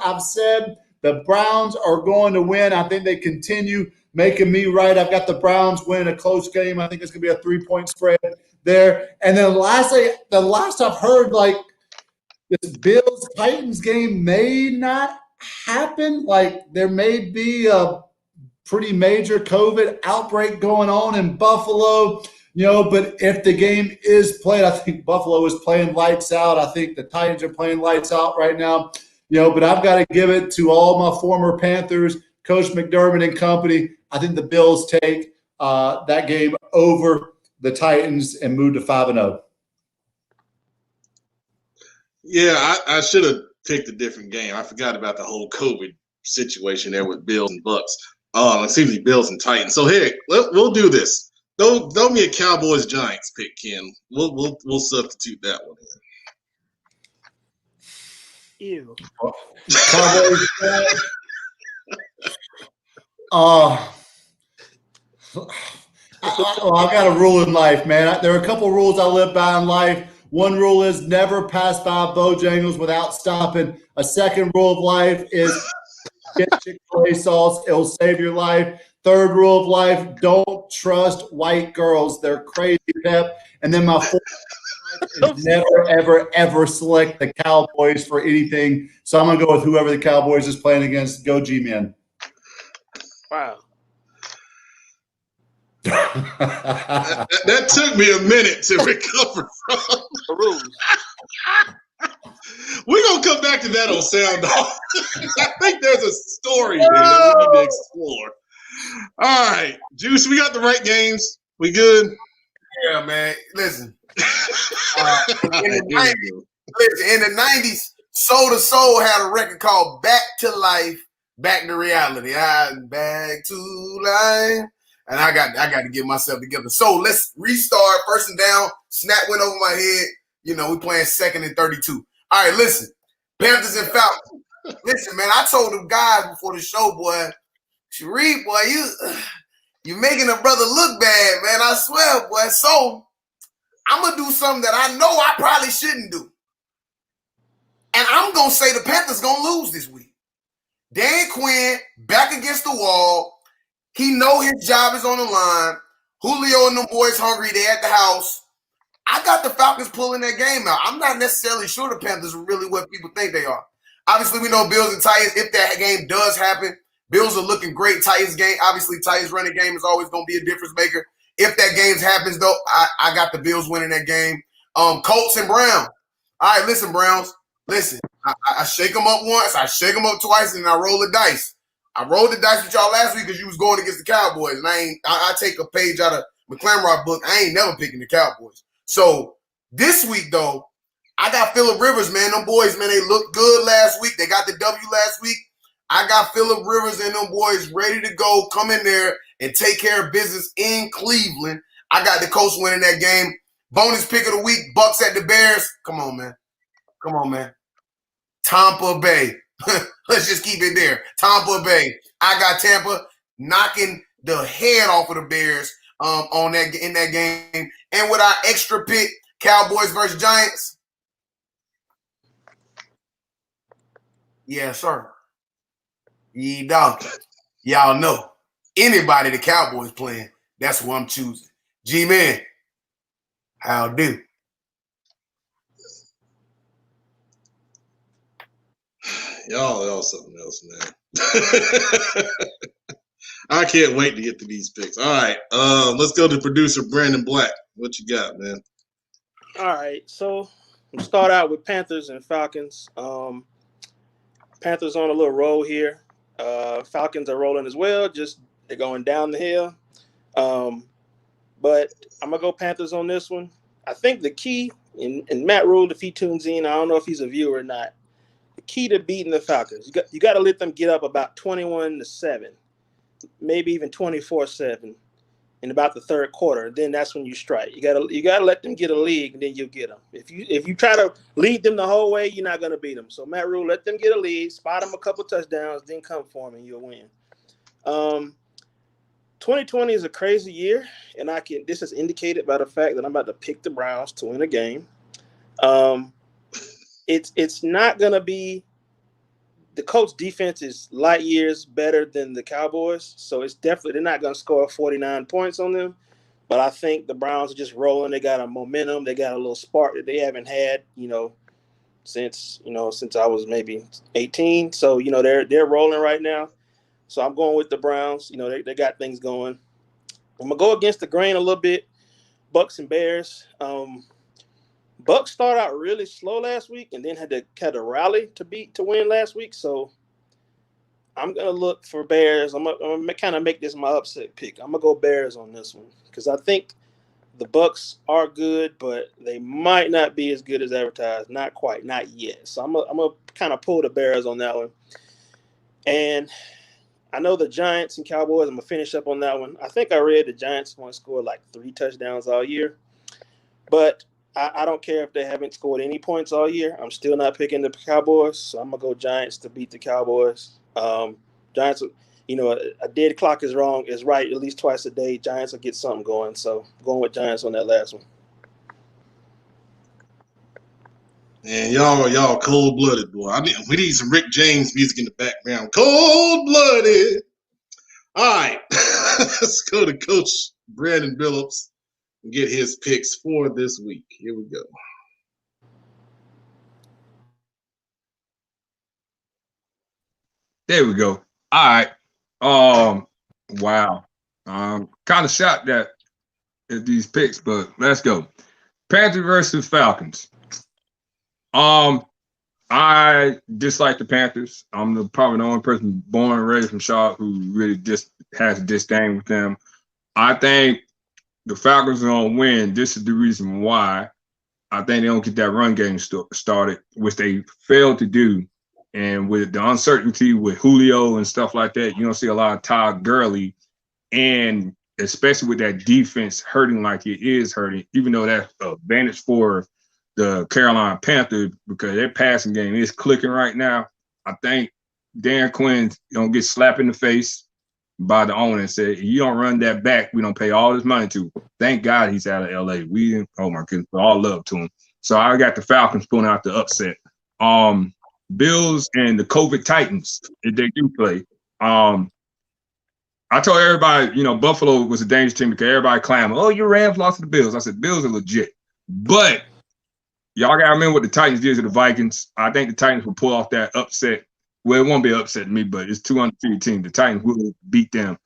I've said the Browns are going to win. I think they continue making me right. I've got the Browns winning a close game. I think it's going to be a 3-point spread there. And then lastly, the last I've heard, like, this Bills-Titans game may not happen. Like, there may be a pretty major COVID outbreak going on in Buffalo, but if the game is played, I think Buffalo is playing lights out. I think the Titans are playing lights out right now, but I've got to give it to all my former Panthers, Coach McDermott and company. I think the Bills take that game over the Titans and move to 5-0. Yeah, I should have picked a different game. I forgot about the whole COVID situation there with Bills and Bucks. It seems to be Bills and Titans. So hey, we'll do this. Throw me a Cowboys Giants pick, Ken. We'll substitute that one in. Ew. Cowboys. I got a rule in life, man. There are a couple rules I live by in life. One rule is never pass by Bojangles without stopping. A second rule of life is get Chick-fil-A sauce. It'll save your life. Third rule of life, don't trust white girls. They're crazy, Pep. And then my fourth rule is never, ever, ever select the Cowboys for anything. So I'm going to go with whoever the Cowboys is playing against. Go G-Man. Wow. that took me a minute to recover from. The rules. We're going to come back to that on Sound Off. I think there's a story there that we need to explore. All right, Juice, we got the right games. We good? Yeah, man. Listen. In the 90s, Soul to Soul had a record called Back to Life, Back to Reality. I'm back to life. And I got to get myself together. So let's restart. First and down. Snap went over my head. We playing 2nd and 32. All right, listen. Panthers and Falcons. Listen, man, I told the guys before the show, boy, Sharif, boy, you making a brother look bad, man. I swear, boy. So I'm going to do something that I know I probably shouldn't do. And I'm going to say the Panthers going to lose this week. Dan Quinn back against the wall. He know his job is on the line. Julio and them boys hungry. They at the house. I got the Falcons pulling that game out. I'm not necessarily sure the Panthers are really what people think they are. Obviously, we know Bills and Titans. If that game does happen, Bills are looking great. Titans game, obviously, Titans running game is always going to be a difference maker. If that game happens, though, I got the Bills winning that game. Colts and Browns. All right, listen, Browns. Listen, I shake them up once, I shake them up twice, and I roll the dice. I rolled the dice with y'all last week because you was going against the Cowboys, and I take a page out of McClamrock book. I ain't never picking the Cowboys. So this week, though, I got Phillip Rivers, man. Them boys, man, they looked good last week. They got the W last week. I got Phillip Rivers and them boys ready to go, come in there and take care of business in Cleveland. I got the Colts winning that game. Bonus pick of the week, Bucks at the Bears. Come on, man. Tampa Bay. Let's just keep it there. Tampa Bay. I got Tampa knocking the head off of the Bears in that game. And with our extra pick, Cowboys versus Giants. Yeah, sir. Ye dog. Y'all know. Anybody the Cowboys playing, that's who I'm choosing. G-Man, how do? Y'all something else, man. I can't wait to get to these picks. All right, let's go to producer Brandon Black. What you got, man? All right, so we'll start out with Panthers and Falcons. Panthers on a little roll here. Falcons are rolling as well. Just they're going down the hill. But I'm gonna go Panthers on this one. I think the key in Matt Rule, if he tunes in, I don't know if he's a viewer or not. The key to beating the Falcons, you got to let them get up about 21-7, maybe even 24-7 in about the third quarter. Then that's when you strike. You gotta let them get a lead, and then you'll get them. If you try to lead them the whole way, you're not gonna beat them. So Matt Rule, let them get a lead, spot them a couple touchdowns, then come for them, and you'll win. 2020 is a crazy year, and this is indicated by the fact that I'm about to pick the Browns to win a game. It's not gonna be. The Colts defense is light years better than the Cowboys, so it's definitely they're not going to score 49 points on them. But I think the Browns are just rolling. They got a momentum. They got a little spark that they haven't had, since I was maybe 18. So they're rolling right now. So I'm going with the Browns. They got things going. I'm gonna go against the grain a little bit. Bucks and Bears. Bucks started out really slow last week and then had to rally to win last week. So I'm gonna look for Bears. I'm gonna kind of make this my upset pick. I'm gonna go Bears on this one because I think the Bucks are good, but they might not be as good as advertised. Not quite, not yet. So I'm gonna kind of pull the Bears on that one. And I know the Giants and Cowboys. I'm gonna finish up on that one. I think I read the Giants want to score like 3 touchdowns all year, but I don't care if they haven't scored any points all year. I'm still not picking the Cowboys, so I'm going to go Giants to beat the Cowboys. Giants, a dead clock is right at least twice a day. Giants will get something going, so I'm going with Giants on that last one. Man, y'all cold-blooded, boy. We need some Rick James music in the background. Cold-blooded. All right, let's go to Coach Brandon Billups and get his picks for this week. Here we go. There we go. All right. Wow. Kind of shocked at these picks, but let's go. Panthers versus Falcons. I dislike the Panthers. I'm probably the only person born and raised from Charlotte who really just has a disdain with them. I think the Falcons are going to win. This is the reason why. I think they don't get that run game started, which they failed to do. And with the uncertainty with Julio and stuff like that, you don't see a lot of Todd Gurley. And especially with that defense hurting like it is hurting, even though that's an advantage for the Carolina Panthers because their passing game is clicking right now. I think Dan Quinn's going to get slapped in the face by the owner and said, you don't run that back, we don't pay all this money to. Thank God he's out of LA. Oh my goodness, all love to him. So I got the Falcons pulling out the upset. Bills and the COVID Titans, if they do play. I told everybody, Buffalo was a dangerous team because everybody clamored, oh, your Rams lost to the Bills. I said, Bills are legit. But y'all got to remember what the Titans did to the Vikings. I think the Titans will pull off that upset. Well, it won't be an upset to me, but it's 2 undefeated team. The Titans will beat them.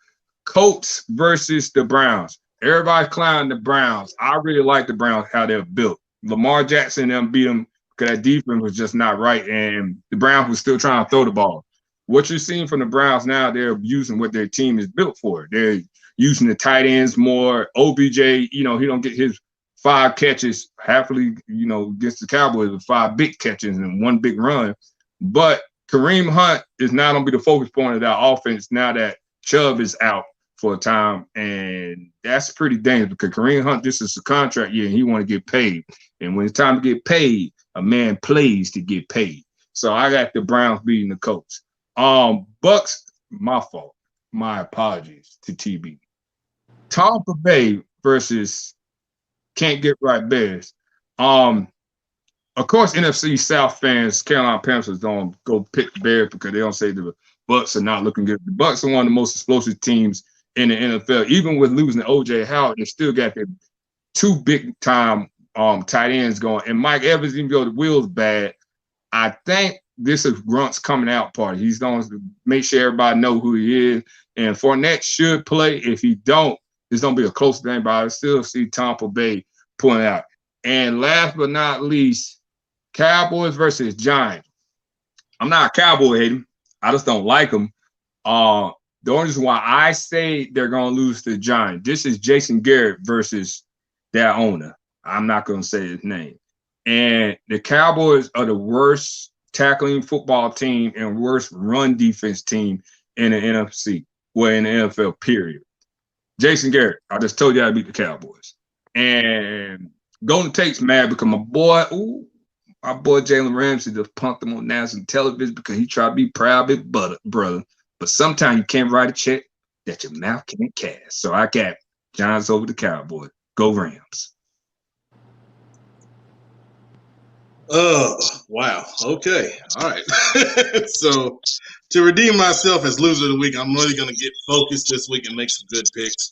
Colts versus the Browns. Everybody's clowning the Browns. I really like the Browns, how they're built. Lamar Jackson and them beat them because that defense was just not right, and the Browns were still trying to throw the ball. What you're seeing from the Browns now, they're using what their team is built for. They're using the tight ends more. OBJ, he don't get his 5 catches happily, against the Cowboys with 5 big catches and 1 big run. But Kareem Hunt is now going to be the focus point of that offense now that Chubb is out for a time, and that's pretty dangerous because Kareem Hunt, this is a contract year, and he want to get paid. And when it's time to get paid, a man plays to get paid. So I got the Browns beating the Colts. Bucks, my fault. My apologies to TB. Tampa Bay versus can't get right Bears. Of course, NFC South fans, Carolina Panthers don't go pick the Bears because they don't say the Bucks are not looking good. The Bucks are one of the most explosive teams in the NFL. Even with losing O.J. Howard, they still got their two big-time tight ends going. And Mike Evans, even though the wheel's bad, I think this is Grunt's coming out party. He's going to make sure everybody know who he is. And Fournette should play. If he don't, it's going to be a close game, but I still see Tampa Bay pulling out. And last but not least, Cowboys versus Giants. I'm not a Cowboy hater. I just don't like them. The only reason why I say they're going to lose to the Giants, this is Jason Garrett versus their owner. I'm not going to say his name. And the Cowboys are the worst tackling football team and worst run defense team in the NFC, well, in the NFL, period. Jason Garrett, I just told you I beat the Cowboys. And Golden Tate's mad because my boy Jalen Ramsey just punked him on national television because he tried to be proud big brother. But sometimes you can't write a check that your mouth can't cash. So I got Giants over the Cowboys. Go Rams. Oh, wow. Okay. All right. So to redeem myself as loser of the week, I'm really going to get focused this week and make some good picks.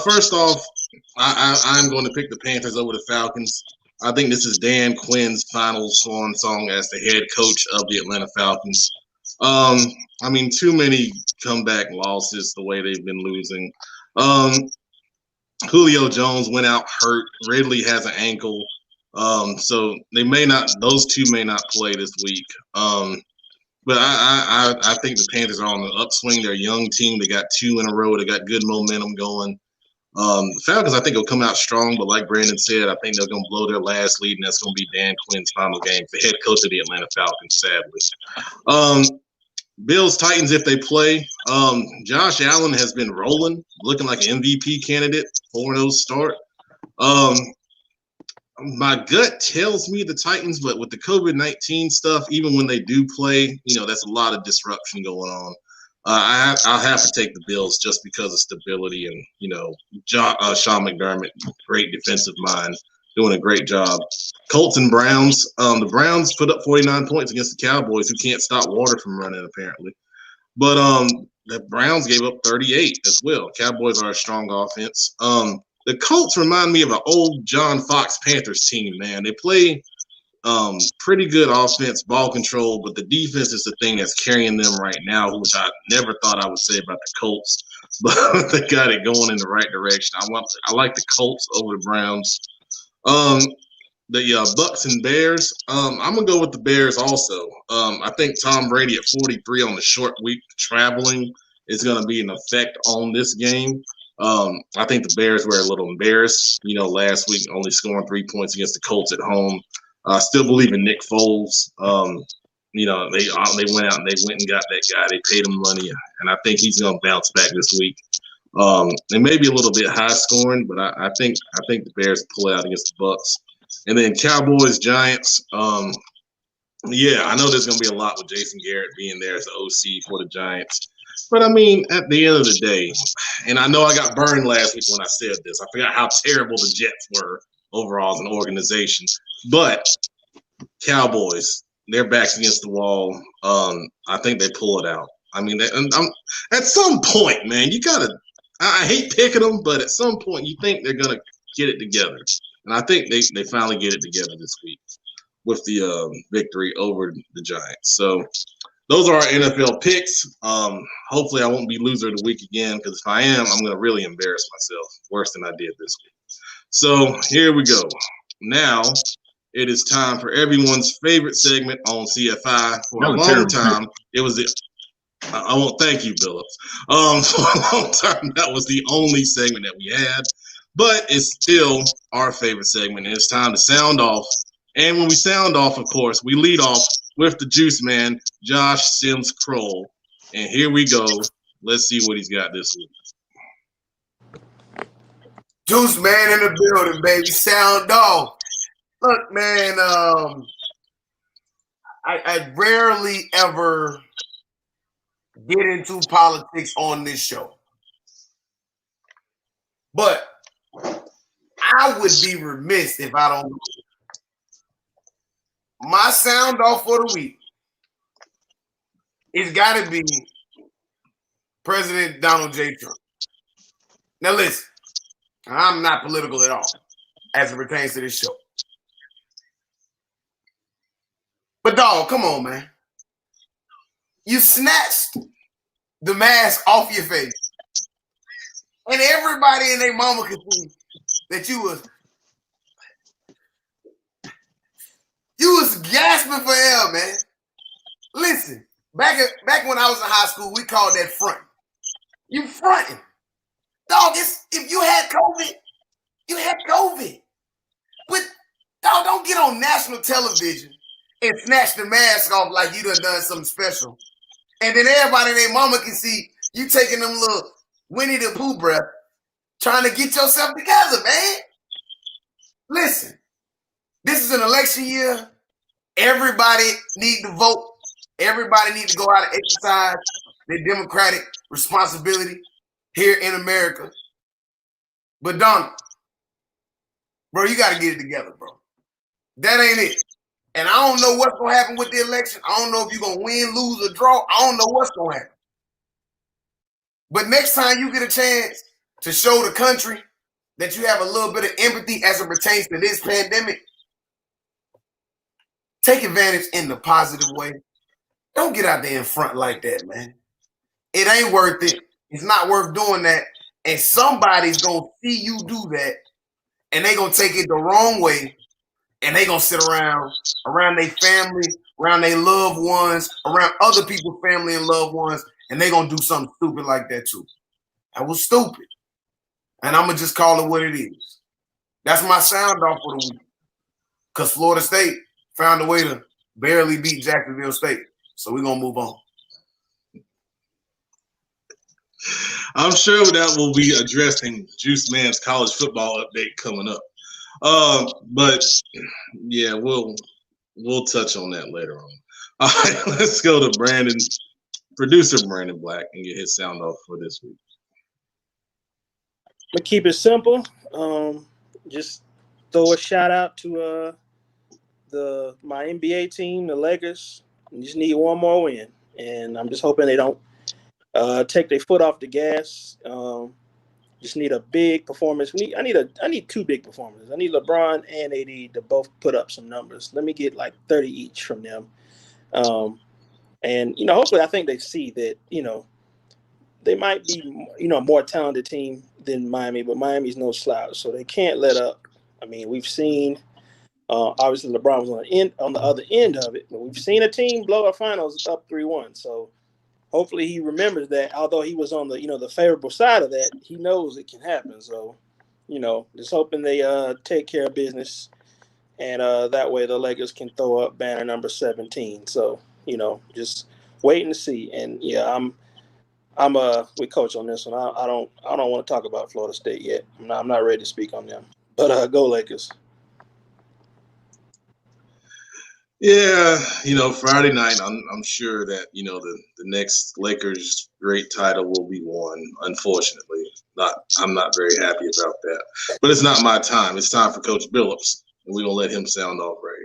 First off, I'm going to pick the Panthers over the Falcons. I think this is Dan Quinn's final swan song as the head coach of the Atlanta Falcons. I mean, too many comeback losses the way they've been losing. Julio Jones went out hurt. Ridley has an ankle. So those two may not play this week. But I think the Panthers are on the upswing. They're a young team. They got 2 in a row. They got good momentum going. The Falcons, I think, will come out strong, but like Brandon said, I think they're going to blow their last lead, and that's going to be Dan Quinn's final game, the head coach of the Atlanta Falcons, sadly. Bills, Titans, if they play. Josh Allen has been rolling, looking like an MVP candidate, 4-0 start. My gut tells me the Titans, but with the COVID-19 stuff, even when they do play, that's a lot of disruption going on. I'll have to take the Bills just because of stability and, Sean McDermott, great defensive mind, doing a great job. Colts and Browns. The Browns put up 49 points against the Cowboys, who can't stop water from running, apparently. But the Browns gave up 38 as well. Cowboys are a strong offense. The Colts remind me of an old John Fox Panthers team, man. They play pretty good offense, ball control, but the defense is the thing that's carrying them right now, which I never thought I would say about the Colts, but they got it going in the right direction. I like the Colts over the Browns. The Bucks and Bears. I'm gonna go with the Bears also. I think Tom Brady at 43 on the short week traveling is gonna be an effect on this game. I think the Bears were a little embarrassed, last week, only scoring 3 points against the Colts at home. I still believe in Nick Foles. They went out and they went and got that guy. They paid him money, and I think he's going to bounce back this week. It may be a little bit high scoring, but I think the Bears pull out against the Bucks. And then Cowboys, Giants. I know there's going to be a lot with Jason Garrett being there as the OC for the Giants. But, I mean, at the end of the day, and I know I got burned last week when I said this. I forgot how terrible the Jets were overall as an organization. But Cowboys, their backs against the wall. I think they pull it out. I mean, at some point, man, you got to – I hate picking them, but at some point you think they're going to get it together. And I think they finally get it together this week with the victory over the Giants. So those are our NFL picks. Hopefully I won't be loser of the week again, because if I am, I'm going to really embarrass myself worse than I did this week. So here we go. Now it is time for everyone's favorite segment on CFI. For a long time, it was the I won't thank you, Billups. For a long time, that was the only segment that we had, but it's still our favorite segment. And it's time to sound off. And when we sound off, of course, we lead off with the juice man, Josh Sims-Crowell. And here we go. Let's see what he's got this week. Juice man in the building, baby. Sound off. Look, man, I rarely ever get into politics on this show. But I would be remiss if I don't. My sound off for the week, it's got to be President Donald J. Trump. Now listen, I'm not political at all as it pertains to this show. But dog, come on, man. You snatched the mask off your face. And everybody and their mama could see that you was gasping for air, man. Listen, back when I was in high school, we called that fronting. You fronting. Dog, if you had COVID, you had COVID. But dog, don't get on national television and snatch the mask off like you done something special. And then everybody and their mama can see you taking them little Winnie the Pooh breath, trying to get yourself together, man. Listen, this is an election year. Everybody need to vote. Everybody need to go out and exercise their democratic responsibility here in America. But Donald, bro, you got to get it together, bro. That ain't it. And I don't know what's going to happen with the election. I don't know if you're going to win, lose, or draw. I don't know what's going to happen. But next time you get a chance to show the country that you have a little bit of empathy as it pertains to this pandemic, take advantage in the positive way. Don't get out there in front like that, man. It ain't worth it. It's not worth doing that. And somebody's going to see you do that, and they're going to take it the wrong way, and they're going to sit around their family, around their loved ones, around other people's family and loved ones, and they're going to do something stupid like that too. That was stupid. And I'm going to just call it what it is. That's my sound off for the week. Because Florida State found a way to barely beat Jacksonville State. So we're going to move on. I'm sure that will be addressed in Juice Man's college football update coming up. But yeah, we'll touch on that later on. All right, let's go to producer Brandon Black, and get his sound off for this week. I'm gonna keep it simple. Just throw a shout out to my NBA team, the Lakers. We just need one more win, and I'm just hoping they don't take their foot off the gas. Just need a big performance. I need two big performances. I need LeBron and AD to both put up some numbers. Let me get like 30 each from them. And hopefully, I think they see that they might be a more talented team than Miami, but Miami's no slouch, so they can't let up. I mean, we've seen obviously LeBron was on the other end of it, but we've seen a team blow a finals up 3-1. So hopefully he remembers that. Although he was on the the favorable side of that, he knows it can happen. So just hoping they take care of business, and that way the Lakers can throw up banner number 17. So just waiting to see. And yeah, I'm with Coach on this one. I don't want to talk about Florida State yet. I'm not ready to speak on them. But go Lakers. Yeah, Friday night, I'm sure that the next Lakers great title will be won. Unfortunately, I'm not very happy about that. But it's not my time. It's time for Coach Billups, and we're gonna let him sound off right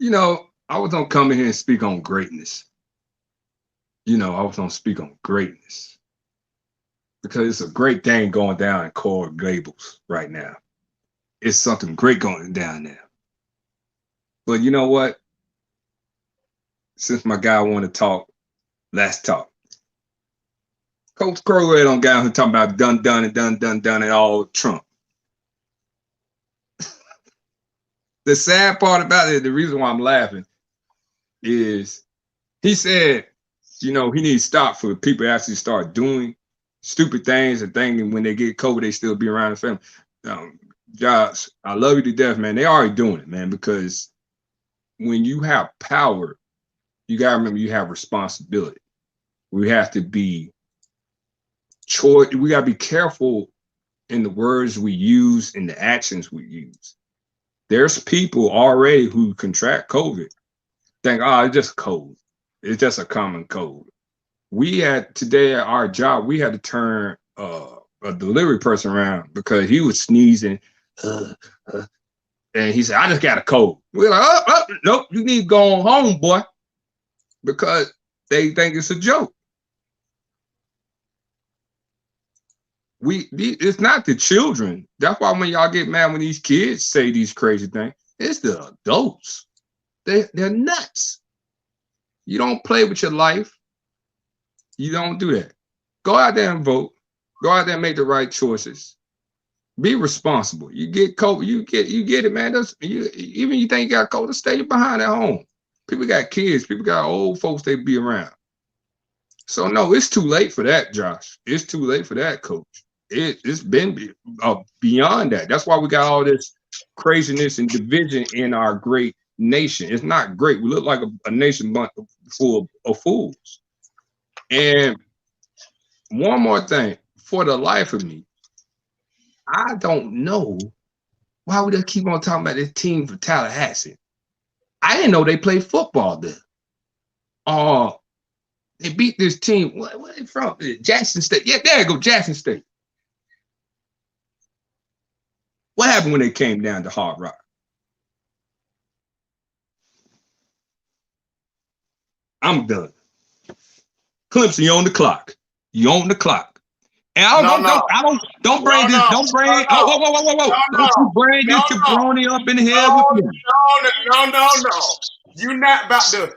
here. I was gonna come in here and speak on greatness. I was gonna speak on greatness because it's a great thing going down in Coral Gables right now. It's something great going down there. But you know what? Since my guy want to talk, let's talk. Coach Crowell don't got him talking about done and all Trump. The sad part about it, the reason why I'm laughing, is he said, he needs to stop for people to actually start doing stupid things and thinking when they get COVID, they still be around the family. Josh, I love you to death, man. They already doing it, man, because when you have power, you got to remember you have responsibility. We have to be we got to be careful in the words we use and the actions we use. there's people already who contract COVID, think, oh, it's just cold. It's just a common cold. We had today at our job, we had to turn a delivery person around because he was sneezing. And he said, I just got a cold. We're like, nope, you need to go home, boy. Because they think it's a joke. It's not the children. That's why when y'all get mad when these kids say these crazy things, it's the adults. They're nuts. You don't play with your life. You don't do that. Go out there and vote. Go out there and make the right choices. Be responsible. You get COVID, you get it, man. Even you think you got COVID, stay behind at home. People got kids, people got old folks they be around. So no, it's too late for that, Josh. It's too late for that, Coach. It's been beyond that. That's why we got all this craziness and division in our great nation. It's not great. We look like a nation full of fools. And one more thing, for the life of me, I don't know why we just keep on talking about this team from Tallahassee. I didn't know they played football there. They beat this team. Where are they from? Jackson State. Yeah, there you go, Jackson State. What happened when they came down to Hard Rock? I'm done. Clemson, you on the clock. You on the clock. And don't bring this. Don't bring. Whoa. Don't you bring this jabroni up in here with me. No. You're not about to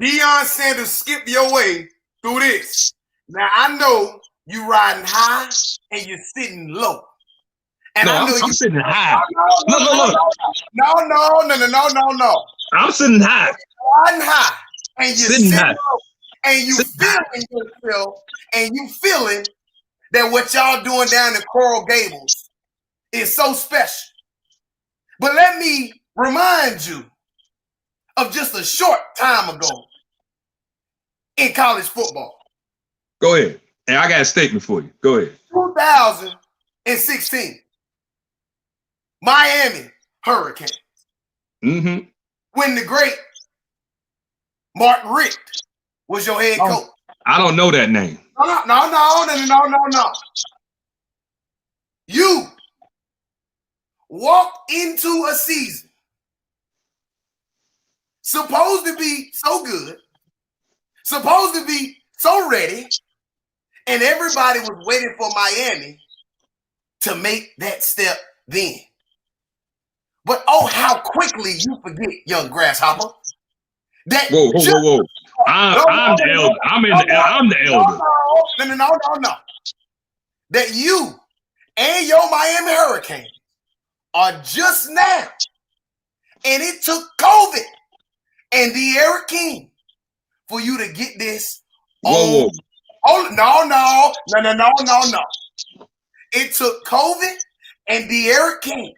Deion Sanders skip your way through this. Now I know you riding high and you're sitting low. And no, I know I'm sitting high. Look. No. I'm sitting high. Riding high and you're sitting high. low. And you feeling yourself and you feeling that what y'all doing down in Coral Gables is so special. But let me remind you of just a short time ago in college football. Go ahead. And I got a statement for you. Go ahead. 2016, Miami Hurricanes. Mm-hmm. When the great Mark Richt was your head coach. I don't know that name. No. You walked into a season supposed to be so good, supposed to be so ready, and everybody was waiting for Miami to make that step then. But oh, how quickly you forget, young grasshopper. That whoa. I'm the elder. I'm the elder. No. That you and your Miami Hurricanes are just now, and it took COVID and De'Aaron King for you to get this. Whoa. Oh no. It took COVID and De'Aaron King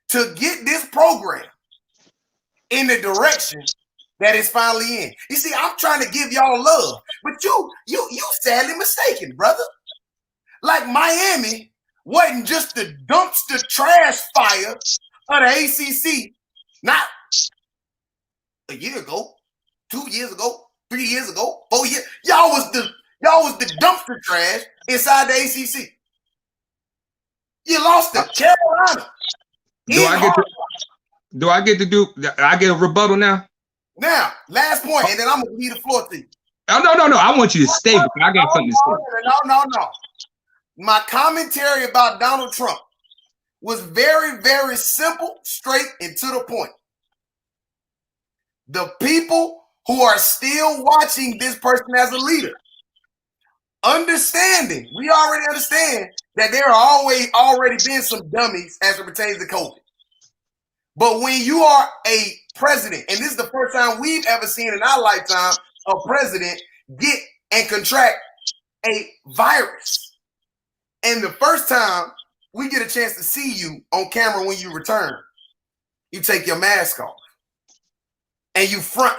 to get this program in the direction that is finally in. You see, I'm trying to give y'all love, but you sadly mistaken, brother. Like Miami wasn't just the dumpster trash fire of the ACC, not a year ago, 2 years ago, 3 years ago, 4 years. Y'all was the dumpster trash inside the ACC. You lost to Carolina. Do I get a rebuttal now? Now, last point, and then I'm gonna leave the floor to you. No. I want you to stay because I got something to say. No. My commentary about Donald Trump was very, very simple, straight, and to the point. The people who are still watching this person as a leader, we already understand that there are already been some dummies as it pertains to COVID. But when you are a president, and this is the first time we've ever seen in our lifetime a president get and contract a virus. And the first time we get a chance to see you on camera when you return, you take your mask off and you front.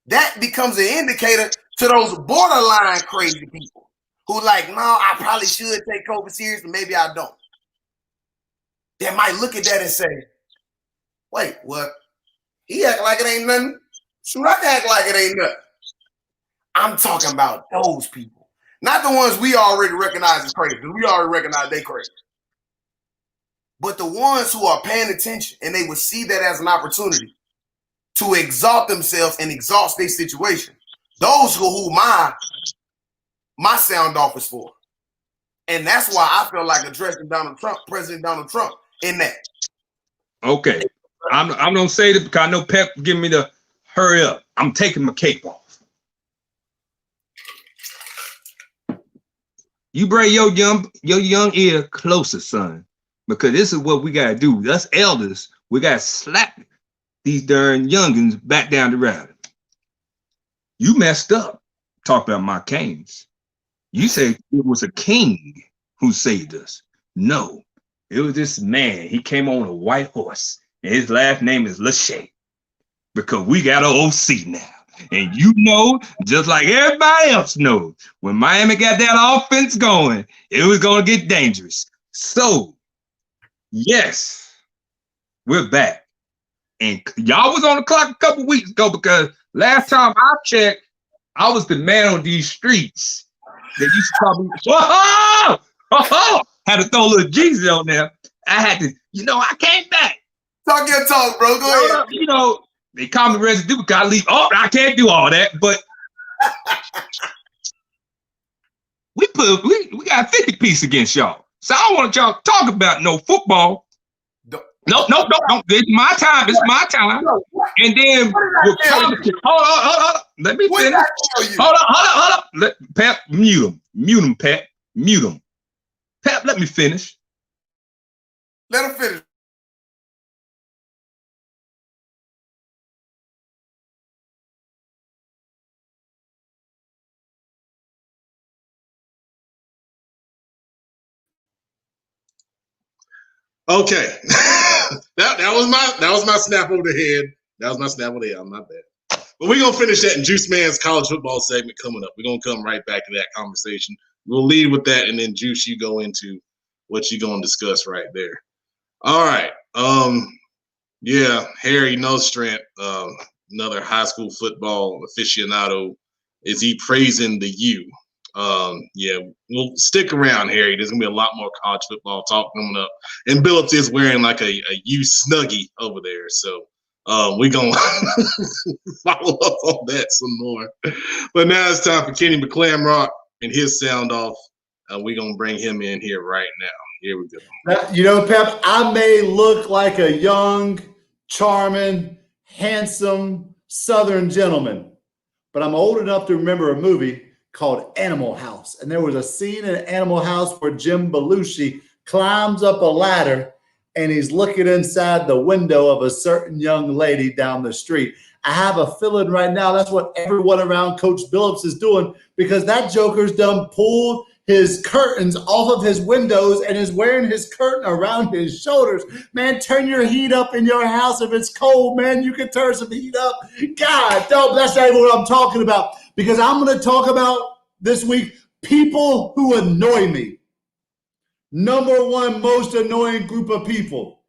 That becomes an indicator to those borderline crazy people who like, no, I probably should take COVID serious, but maybe I don't. that might look at that and say, wait, what? He act like it ain't nothing. Shoot, I can act like it ain't nothing. I'm talking about those people. Not the ones we already recognize as crazy, because we already recognize they crazy. But the ones who are paying attention and they would see that as an opportunity to exalt themselves and exhaust their situation. Those who my sound off is for. And that's why I feel like addressing President Donald Trump in that. Okay. I'm gonna say this because I know Pep give me the hurry up. I'm taking my cape off. You bring your young ear closer, son, because this is what we gotta do. Us elders, we gotta slap these darn youngins back down the road. You messed up. Talk about my kings. You said it was a king who saved us. No, it was this man. He came on a white horse, and his last name is Lachey, because we got an OC now. And you know, just like everybody else knows, when Miami got that offense going, it was going to get dangerous. So, yes, we're back. And y'all was on the clock a couple weeks ago, because last time I checked, I was the man on these streets that used to call me, had to throw a little Jesus on there. I had to, I came back. Talk your talk, bro. Go ahead. They call me residue because I leave. Oh, I can't do all that, but we got a 50 piece against y'all. So I don't want y'all to talk about no football. No. It's my time. It's my time. And then hold on. Let me finish. Hold on. Let Pep mute him, Pep. Mute him. Pep, let me finish. Let him finish. Okay, that was my snap over the head. That was my snap over the head. I'm not bad. But we're gonna finish that in Juice Man's college football segment coming up. We're gonna come right back to that conversation. We'll lead with that, and then Juice, you go into what you're gonna discuss right there. All right. Yeah, Harry Nostrand, another high school football aficionado, is he praising the U? Yeah, we'll stick around, Harry. There's gonna be a lot more college football talk coming up, and Billups is wearing like a U snuggie over there, so we're gonna follow up on that some more. But now it's time for Kenny McClamrock and his sound off. We're gonna bring him in here right now. Here we go. Pep, I may look like a young, charming, handsome Southern gentleman, but I'm old enough to remember a movie called Animal House. And there was a scene in Animal House where Jim Belushi climbs up a ladder and he's looking inside the window of a certain young lady down the street. I have a feeling right now that's what everyone around Coach Billups is doing, because that joker's done pulled his curtains off of his windows and is wearing his curtain around his shoulders. Man, turn your heat up in your house. If it's cold, man, you can turn some heat up. God, that's not even what I'm talking about, because I'm going to talk about this week people who annoy me. Number one most annoying group of people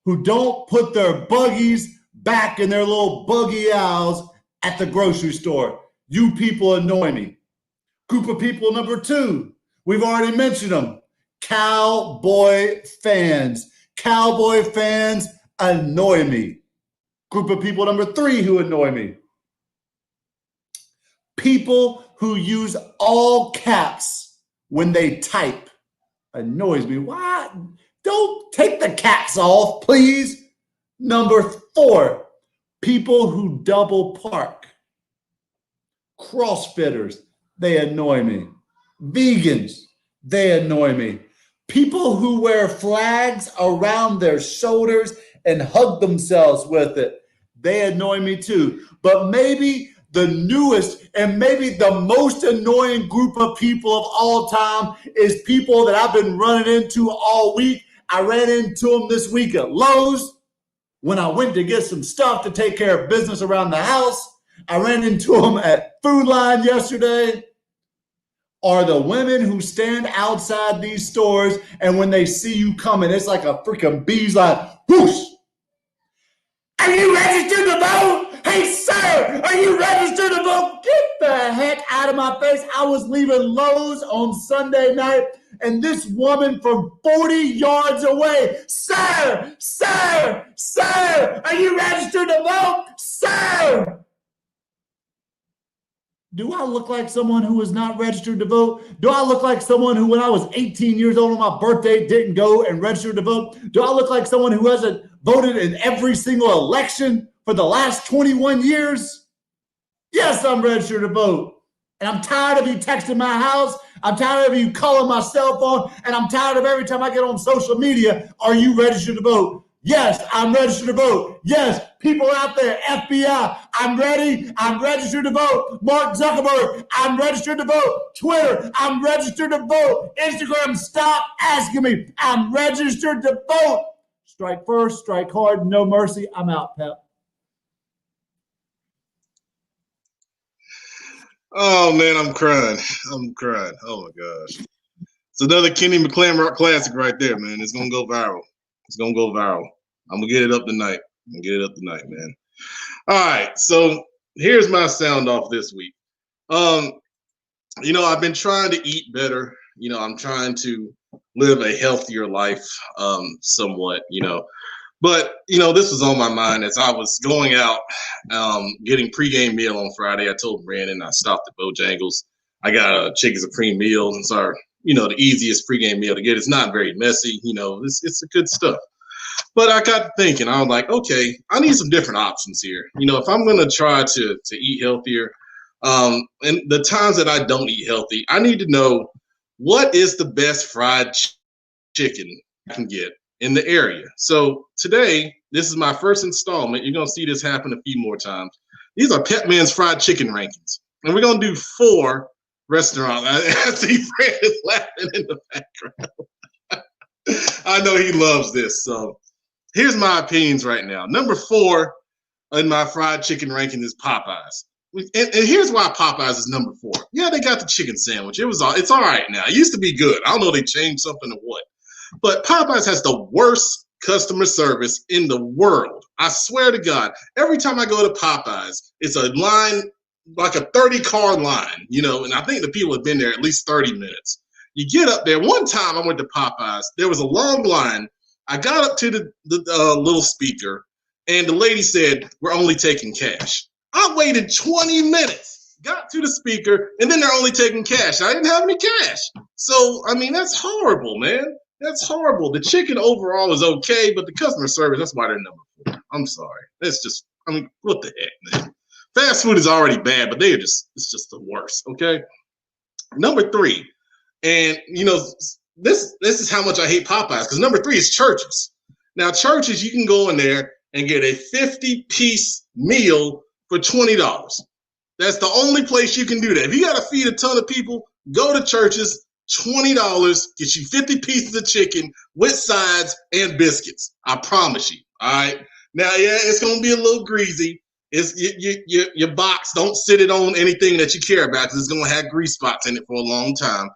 who don't put their buggies back in their little buggy aisles at the grocery store. You people annoy me. Group of people number two, we've already mentioned them, Cowboy fans. Cowboy fans annoy me. Group of people number three who annoy me, people who use all caps when they type. Annoys me. Why? Don't take the caps off, please. Number four, people who double park. Crossfitters, they annoy me. Vegans, they annoy me. People who wear flags around their shoulders and hug themselves with it, they annoy me too. But maybe the newest and maybe the most annoying group of people of all time is people that I've been running into all week. I ran into them this week at Lowe's when I went to get some stuff to take care of business around the house. I ran into them at Food Line yesterday. are the women who stand outside these stores, and when they see you coming, it's like a freaking bee's like, whoosh. Are you registered to vote? Hey, sir, are you registered to vote? Get the heck out of my face. I was leaving Lowe's on Sunday night, and this woman from 40 yards away, sir, are you registered to vote? Sir! Do I look like someone who is not registered to vote? Do I look like someone who, when I was 18 years old on my birthday, didn't go and register to vote? Do I look like someone who hasn't voted in every single election for the last 21 years? Yes, I'm registered to vote. And I'm tired of you texting my house. I'm tired of you calling my cell phone. And I'm tired of every time I get on social media, are you registered to vote? Yes, I'm registered to vote. Yes, people out there, FBI, I'm ready. I'm registered to vote. Mark Zuckerberg, I'm registered to vote. Twitter, I'm registered to vote. Instagram, stop asking me. I'm registered to vote. Strike first, strike hard, no mercy. I'm out, Pep. Oh man, I'm crying. Oh my gosh. It's another Kenny McClamrock classic right there, man. It's gonna go viral. I'm gonna get it up tonight. Man. All right, so here's my sound off this week. I've been trying to eat better. I'm trying to live a healthier life, somewhat. But this was on my mind as I was going out, getting pregame meal on Friday. I told Brandon I stopped at Bojangles. I got a chicken supreme meal. It's our, the easiest pregame meal to get. It's not very messy. It's the good stuff. But I got thinking, I was like, okay, I need some different options here. If I'm gonna try to eat healthier, and the times that I don't eat healthy, I need to know what is the best fried chicken I can get in the area. So today, this is my first installment. You're gonna see this happen a few more times. These are Pepman's fried chicken rankings, and we're gonna do 4 restaurants. I see Fred is laughing in the background. I know he loves this. So here's my opinions right now. Number 4 in my fried chicken ranking is Popeyes. And here's why Popeyes is number 4. Yeah, they got the chicken sandwich. It's all right now. It used to be good. I don't know if they changed something or what. But Popeyes has the worst customer service in the world. I swear to God, every time I go to Popeyes, it's a line, like a 30-car line, and I think the people have been there at least 30 minutes. You get up there. One time I went to Popeyes. There was a long line. I got up to the little speaker, and the lady said, "We're only taking cash." I waited 20 minutes, got to the speaker, and then they're only taking cash. I didn't have any cash. So, that's horrible, man. That's horrible. The chicken overall is okay, but the customer service, that's why they're number 4. I'm sorry. It's just, what the heck, man? Fast food is already bad, but it's just the worst, okay? Number 3, and, this is how much I hate Popeyes, because number 3 is Church's. Now, Church's, you can go in there and get a 50-piece meal for $20. That's the only place you can do that. If you got to feed a ton of people, go to Church's. $20, get you 50 pieces of chicken with sides and biscuits. I promise you. All right. Now, yeah, it's gonna be a little greasy. It's your box. Don't sit it on anything that you care about because it's gonna have grease spots in it for a long time.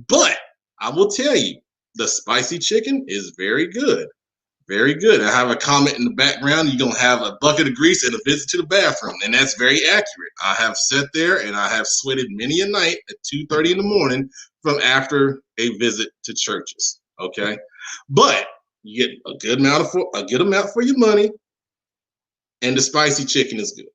But I will tell you, the spicy chicken is very good. Very good. I have a comment in the background. You're going to have a bucket of grease and a visit to the bathroom. And that's very accurate. I have sat there and I have sweated many a night at 2:30 in the morning from after a visit to Church's. Okay. But you get a good amount for your money. And the spicy chicken is good.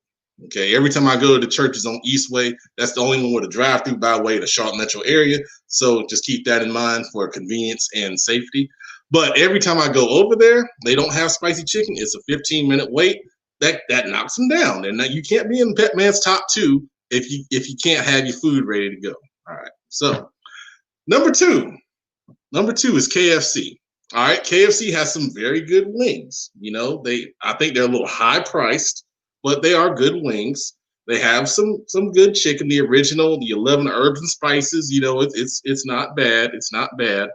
Okay. Every time I go to the Church's on Eastway, that's the only one with a drive-through by way of the Charlotte metro area. So just keep that in mind for convenience and safety. But every time I go over there, they don't have spicy chicken. It's a 15-minute wait. That knocks them down. And you can't be in Pepman's top 2 if you can't have your food ready to go. All right. So number two is KFC. All right. KFC has some very good wings. I think they're a little high priced, but they are good wings. They have some good chicken. The original, the 11 herbs and spices. It's not bad. It's not bad.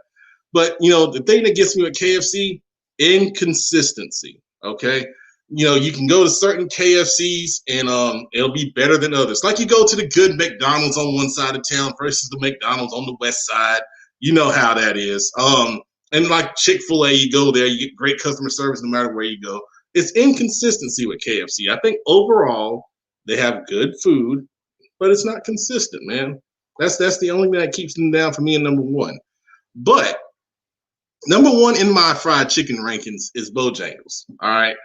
But, the thing that gets me with KFC, inconsistency, okay? you can go to certain KFCs and it'll be better than others. Like you go to the good McDonald's on one side of town versus the McDonald's on the west side. You know how that is. And like Chick-fil-A, you go there, you get great customer service no matter where you go. It's inconsistency with KFC. I think overall they have good food, but it's not consistent, man. That's the only thing that keeps them down for me in number one. But number one in my fried chicken rankings is Bojangles. All right.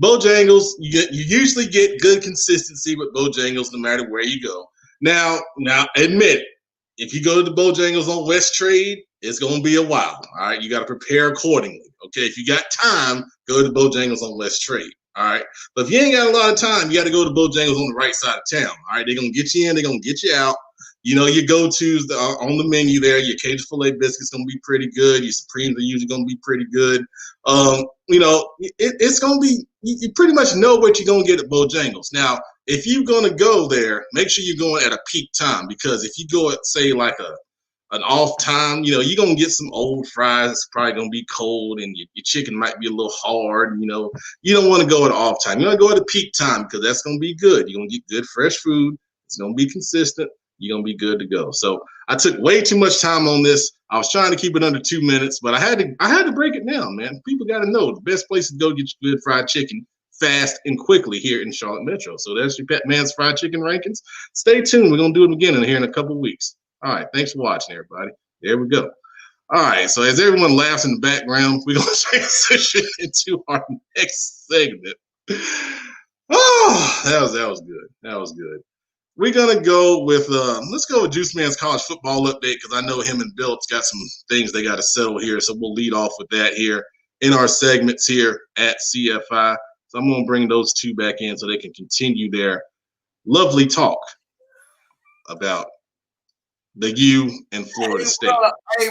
Bojangles, you usually get good consistency with Bojangles no matter where you go. Now admit it. If you go to the Bojangles on West Trade, it's going to be a while. All right. You got to prepare accordingly. Okay. If you got time, go to Bojangles on West Trade. All right. But if you ain't got a lot of time, you got to go to Bojangles on the right side of town. All right. They're going to get you in. They're going to get you out. Your go-tos on the menu there. Your Cajun filet biscuit's going to be pretty good. Your Supremes are usually going to be pretty good. It's going to be – you pretty much know what you're going to get at Bojangles. Now, if you're going to go there, make sure you're going at a peak time, because if you go at, say, like an off time, you're going to get some old fries. It's probably going to be cold, and your chicken might be a little hard. You don't want to go at off time. You want to go at a peak time, because that's going to be good. You're going to get good, fresh food. It's going to be consistent. You're going to be good to go. So I took way too much time on this. I was trying to keep it under 2 minutes, but I had to break it down, man. People got to know the best place to go get your good fried chicken fast and quickly here in Charlotte Metro. So that's your Pepman's fried chicken rankings. Stay tuned. We're going to do it again here in a couple weeks. All right. Thanks for watching, everybody. There we go. All right. So as everyone laughs in the background, we're going to transition into our next segment. Oh, that was good. That was good. We're going to go with, let's go with Juice Man's college football update, because I know him and Billups got some things they got to settle here. So we'll lead off with that here in our segments here at CFI. So I'm going to bring those two back in so they can continue their lovely talk about the U and Florida State.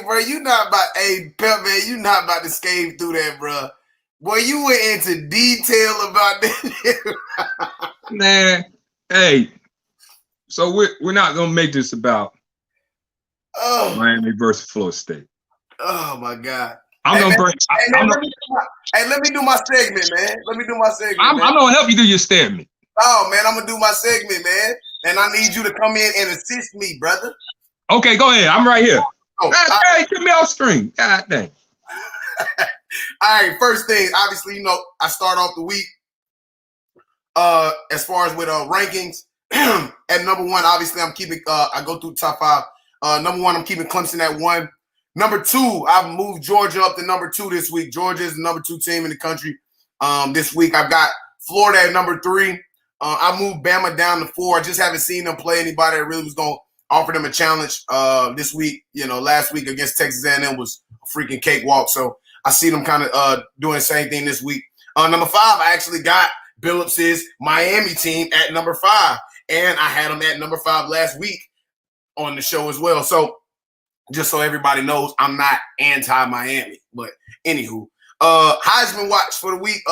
Bro, you not about to skate through that, bro. Boy, you went into detail about that. Man, hey. So we're not gonna make this about Miami versus Florida State. Oh my God! Let me do my segment, man. I'm gonna help you do your segment. Oh man, I'm gonna do my segment, man. And I need you to come in and assist me, brother. Okay, go ahead. I'm right here. Hey, get me off screen. God dang. All right. First thing, obviously, I start off the week. As far as with rankings. At number one, obviously, I'm keeping. I go through top five. Number one, I'm keeping Clemson at one. Number two, I've moved Georgia up to number two this week. Georgia is the number two team in the country. This week, I've got Florida at number three. I moved Bama down to four. I just haven't seen them play anybody that really was going to offer them a challenge this week. Last week against Texas A&M was a freaking cakewalk. So I see them kind of doing the same thing this week. Number five, I actually got Billups' Miami team at number five. And I had them at number five last week on the show as well. So just so everybody knows, I'm not anti-Miami. But anywho, Heisman watch for the week.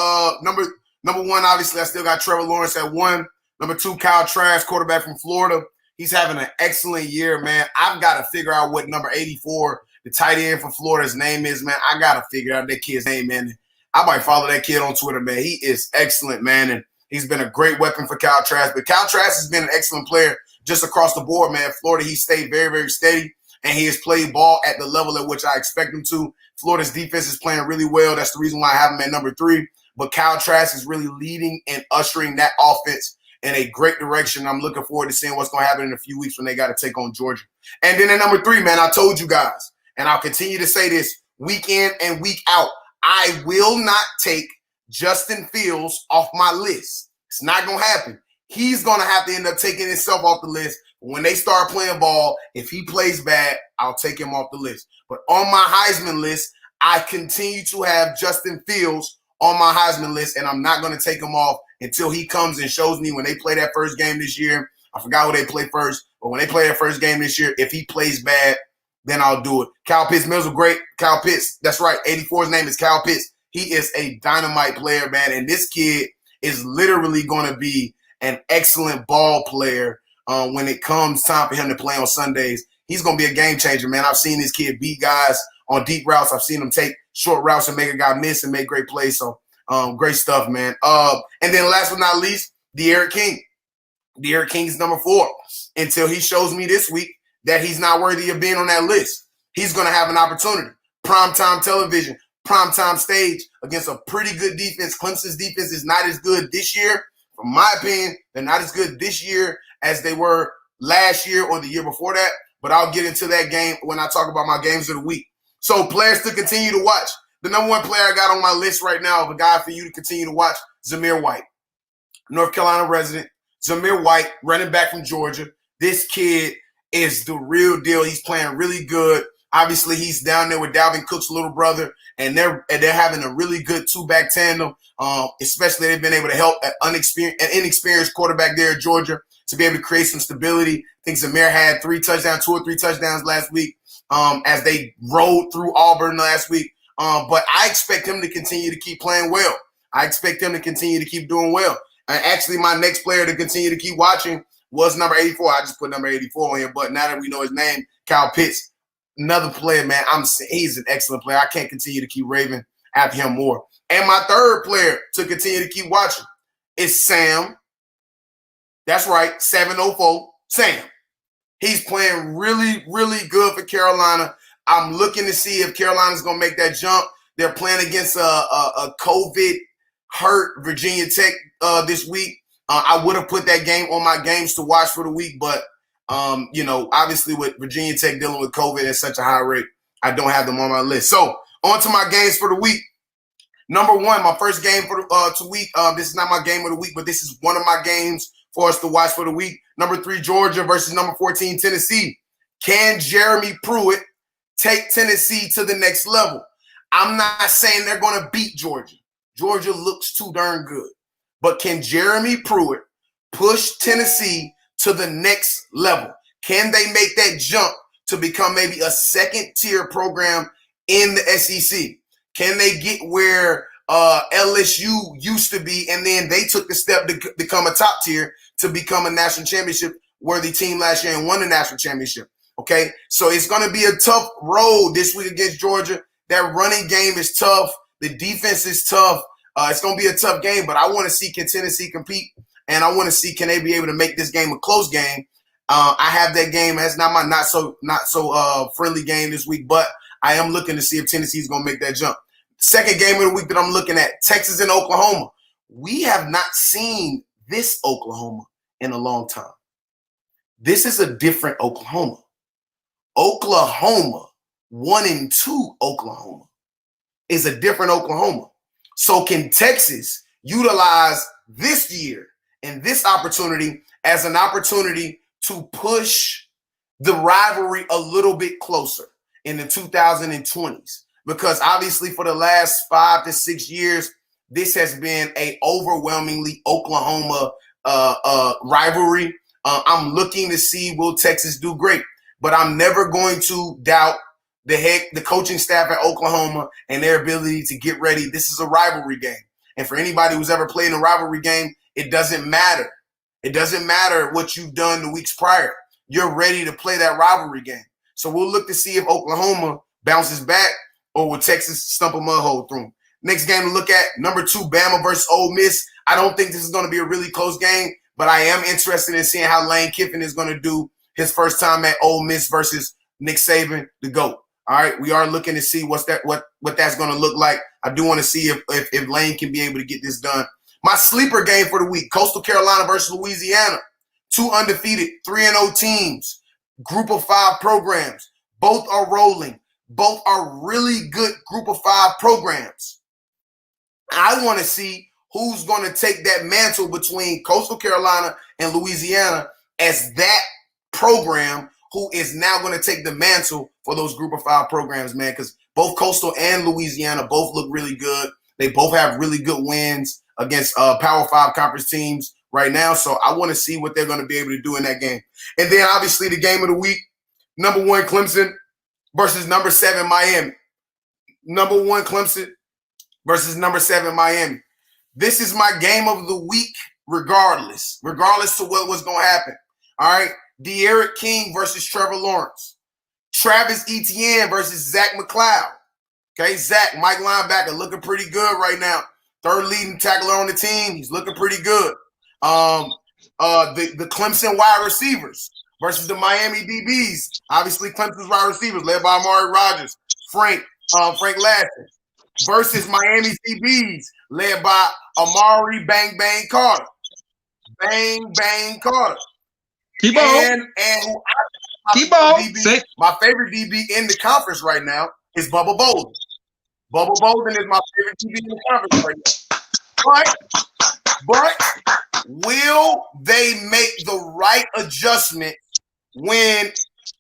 Number one, obviously, I still got Trevor Lawrence at one. Number two, Kyle Trask, quarterback from Florida. He's having an excellent year, man. I've got to figure out what number 84, the tight end for Florida's name is, man. I got to figure out that kid's name, man. I might follow that kid on Twitter, man. He is excellent, man. And he's been a great weapon for Kyle Trask. But Kyle Trask has been an excellent player just across the board, man. Florida, he stayed very, very steady, and he has played ball at the level at which I expect him to. Florida's defense is playing really well. That's the reason why I have him at number three. But Kyle Trask is really leading and ushering that offense in a great direction. I'm looking forward to seeing what's going to happen in a few weeks when they got to take on Georgia. And then at number three, man, I told you guys, and I'll continue to say this week in and week out, I will not take Justin Fields off my list. It's not going to happen. He's going to have to end up taking himself off the list. When they start playing ball, if he plays bad, I'll take him off the list. But on my Heisman list, I continue to have Justin Fields on my Heisman list, and I'm not going to take him off until he comes and shows me when they play that first game this year. I forgot who they play first, but when they play that first game this year, if he plays bad, then I'll do it. Kyle Pitts, middle great. Kyle Pitts, that's right. 84's name is Kyle Pitts. He is a dynamite player, man, and this kid is literally going to be an excellent ball player when it comes time for him to play on Sundays. He's going to be a game changer, man. I've seen this kid beat guys on deep routes. I've seen him take short routes and make a guy miss and make great plays. So Great stuff, man. And then last but not least, De'Aaron King. De'Aaron King is number 4 until he shows me this week that he's not worthy of being on that list. He's going to have an opportunity. Primetime television, primetime stage against a pretty good defense. Clemson's defense is not as good this year. From my opinion, they're not as good this year as they were last year or the year before that. But I'll get into that game when I talk about my games of the week. So players to continue to watch. The number 1 player I got on my list right now of a guy for you to continue to watch, Zamir White. North Carolina resident. Zamir White, running back from Georgia. This kid is the real deal. He's playing really good. Obviously, he's down there with Dalvin Cook's little brother, and they're having a really good 2-back tandem. Especially they've been able to help an inexperienced quarterback there at Georgia to be able to create some stability. I think Zamir had 2 or 3 touchdowns last week as they rolled through Auburn last week. But I expect him to continue to keep playing well. I expect him to continue to keep doing well. Actually, my next player to continue to keep watching was number 84. I just put number 84 on here, but now that we know his name, Kyle Pitts, another player, man, he's an excellent player. I can't continue to keep raving after him more. And my third player to continue to keep watching is Sam. That's right, 704, Sam. He's playing really, really good for Carolina. I'm looking to see if Carolina's going to make that jump. They're playing against a COVID-hurt Virginia Tech this week. I would have put that game on my games to watch for the week, but, obviously with Virginia Tech dealing with COVID at such a high rate, I don't have them on my list. So on to my games for the week. Number 1, my first game for the week. This is not my game of the week, but this is one of my games for us to watch for the week. Number 3, Georgia versus number 14, Tennessee. Can Jeremy Pruitt take Tennessee to the next level? I'm not saying they're going to beat Georgia. Georgia looks too darn good. But can Jeremy Pruitt push Tennessee to the next level? Can they make that jump to become maybe a second-tier program in the SEC? Can they get where LSU used to be, and then they took the step to become a top tier to become a national championship worthy team last year and won the national championship? Okay, so it's going to be a tough road this week against Georgia. That running game is tough. The defense is tough. It's going to be a tough game, but I want to see can Tennessee compete, and I want to see can they be able to make this game a close game. I have that game as not my not so friendly game this week, but I am looking to see if Tennessee is going to make that jump. Second game of the week that I'm looking at, Texas and Oklahoma. We have not seen this Oklahoma in a long time. This is a different Oklahoma. Oklahoma, 1-2 Oklahoma, is a different Oklahoma. So can Texas utilize this year and this opportunity as an opportunity to push the rivalry a little bit closer in the 2020s? Because obviously for the last 5 to 6 years, this has been a overwhelmingly Oklahoma rivalry. I'm looking to see will Texas do great, but I'm never going to doubt the coaching staff at Oklahoma and their ability to get ready. This is a rivalry game. And for anybody who's ever played in a rivalry game, it doesn't matter. It doesn't matter what you've done the weeks prior. You're ready to play that rivalry game. So we'll look to see if Oklahoma bounces back or will Texas stump a mud hole through them. Next game to look at, number 2, Bama versus Ole Miss. I don't think this is going to be a really close game, but I am interested in seeing how Lane Kiffin is going to do his first time at Ole Miss versus Nick Saban, the GOAT. All right, we are looking to see what that's going to look like. I do want to see if Lane can be able to get this done. My sleeper game for the week, Coastal Carolina versus Louisiana. 2 undefeated, 3-0 teams, group of 5 programs. Both are rolling. Both are really good group of 5 programs. I want to see who's going to take that mantle between Coastal Carolina and Louisiana as that program who is now going to take the mantle for those group of 5 programs, man, because both Coastal and Louisiana both look really good. They both have really good wins against Power 5 conference teams right now. So I want to see what they're going to be able to do in that game. And then obviously the game of the week, number 1 Clemson versus number 7 Miami. Number 1 Clemson versus number 7 Miami. This is my game of the week regardless to what was going to happen. All right. De'Aaron King versus Trevor Lawrence. Travis Etienne versus Zach McCloud. Okay, Zach, Mike linebacker, looking pretty good right now. third leading tackler on the team. He's looking pretty good. The Clemson wide receivers versus the Miami DBs. Obviously, Clemson's wide receivers led by Amari Rodgers, Frank Lasseter, versus Miami DBs led by Amari Bang Bang Carter. Bang Bang Carter. Keep on. Keep on. My favorite DB in the conference right now is Bubba Bolden. Bubba Bolden is my favorite DB in the conference right now. But will they make the right adjustment when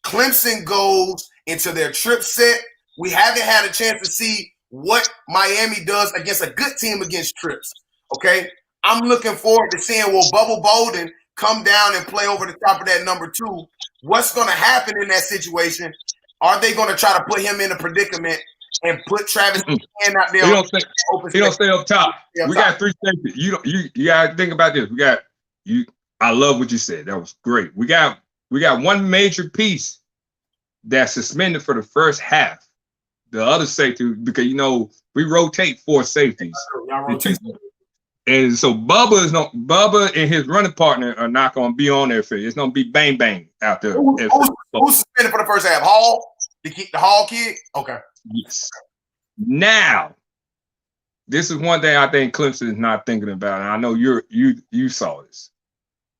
Clemson goes into their trip set? We haven't had a chance to see what Miami does against a good team against trips. Okay, I'm looking forward to seeing will Bubba Bolden come down and play over the top of that number 2. What's going to happen in that situation? Are they going to try to put him in a predicament and put Travis Etienne out there? He don't stay up top. We got 3 safeties. You got to think about this. We got you. I love what you said. That was great. We got one major piece that's suspended for the first half. The other safety, because we rotate 4 safeties. And so Bubba and his running partner are not going to be on there for you. It's going to be Bang Bang out there. Who's suspended for the first half? Hall? The Hall kid? Okay. Yes. Now, this is one thing I think Clemson is not thinking about, and I know you saw this.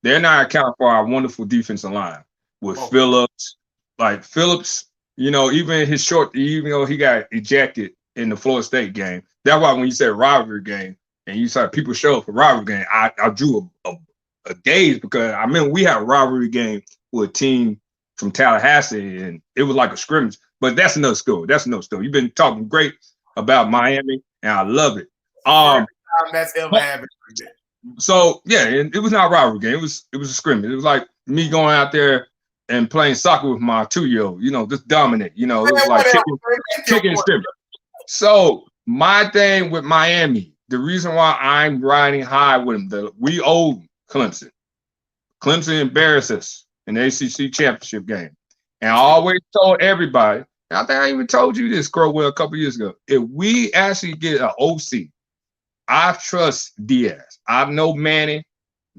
They're not accounting for our wonderful defensive line with Billups. Like Phillips, even his short, even though he got ejected in the Florida State game. That's why when you said rivalry game, and you saw people show up for rivalry game, I drew a gaze because I remember we had a rivalry game with a team from Tallahassee, and it was like a scrimmage. But that's another story. You've been talking great about Miami, and I love it. That's ever happened. So yeah, and it was not a rivalry game. It was a scrimmage. It was like me going out there and playing soccer with my 2-year-old. Just dominate. It was like kicking scrimmage. So my thing with Miami. The reason why I'm riding high with them, we owe Clemson. Clemson embarrassed us in the ACC championship game. And I always told everybody, and I think I even told you this, Crowell, a couple years ago, if we actually get an OC, I trust Diaz. I know Manny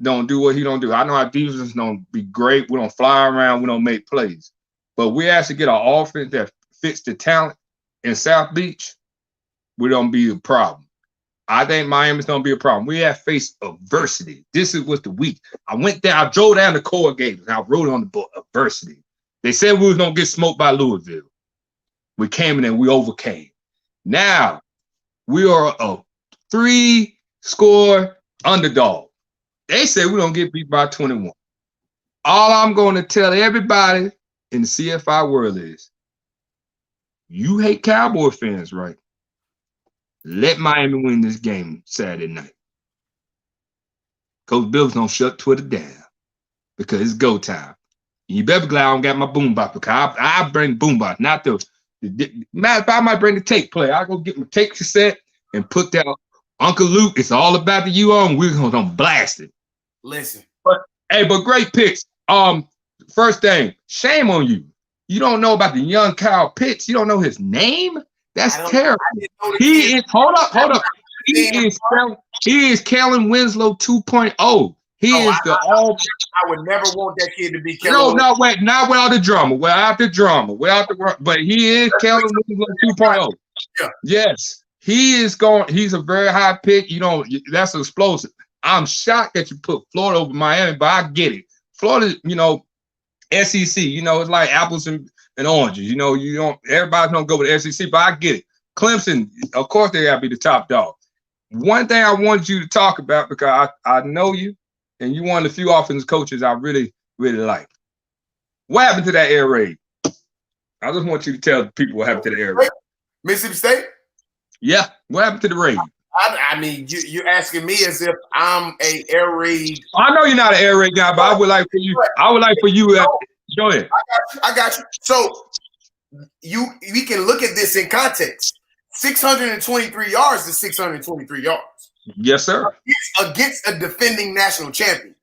don't do what he don't do. I know our defense don't be great. We don't fly around. We don't make plays. But we actually get an offense that fits the talent in South Beach, we don't be a problem. I think Miami's going to be a problem. We have faced adversity. This was the week. I drove down to corrugators, and I wrote on the book, adversity. They said we was going to get smoked by Louisville. We came in and we overcame. Now, we are a 3-score underdog. They said we're going to get beat by 21. All I'm going to tell everybody in the CFI world is, you hate Cowboy fans, right? Let Miami win this game Saturday night. Coach Billups don't shut Twitter down because it's go time. You better be glad I don't got my boombox because I bring boombox, not the matter. If I might bring the tape player, I'll go get my tape cassette and put that Uncle Luke. It's all about the you on. We're gonna blast it. Listen, but great picks. First thing, shame on you. You don't know about the young Kyle Pitts. You don't know his name. That's terrible. He is. Hold up. He is Kellen Winslow 2.0. He is the all. I would never want that kid to be Kellen. No, not without the drama. Without the but he is Kellen Winslow 2.0. Yeah. Yes, he is going. He's a very high pick. That's explosive. I'm shocked that you put Florida over Miami, but I get it. Florida, SEC. It's like apples and oranges. You don't. Everybody's gonna go with the SEC, but I get it. Clemson, of course, they gotta be the top dog. One thing I wanted you to talk about because I know you. And you one of the few offensive coaches I really, really like. What happened to that air raid? I just want you to tell people what happened to the air raid. Mississippi State? Yeah. What happened to the raid? I mean, you're asking me as if I'm a air raid. I know you're not an air raid guy, but I would like for you. Go ahead. I got you. So we can look at this in context. 623 yards is 623 yards. Yes, sir. Against a defending national champion.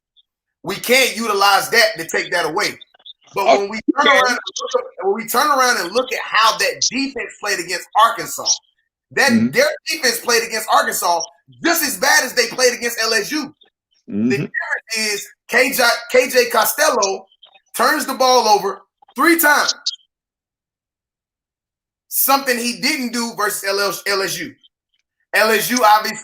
We can't utilize that to take that away. But when we turn around and look at how that defense played against Arkansas, their defense played against Arkansas just as bad as they played against LSU. Mm-hmm. The difference is KJ Costello turns the ball over 3 times. Something he didn't do versus LSU. LSU LSU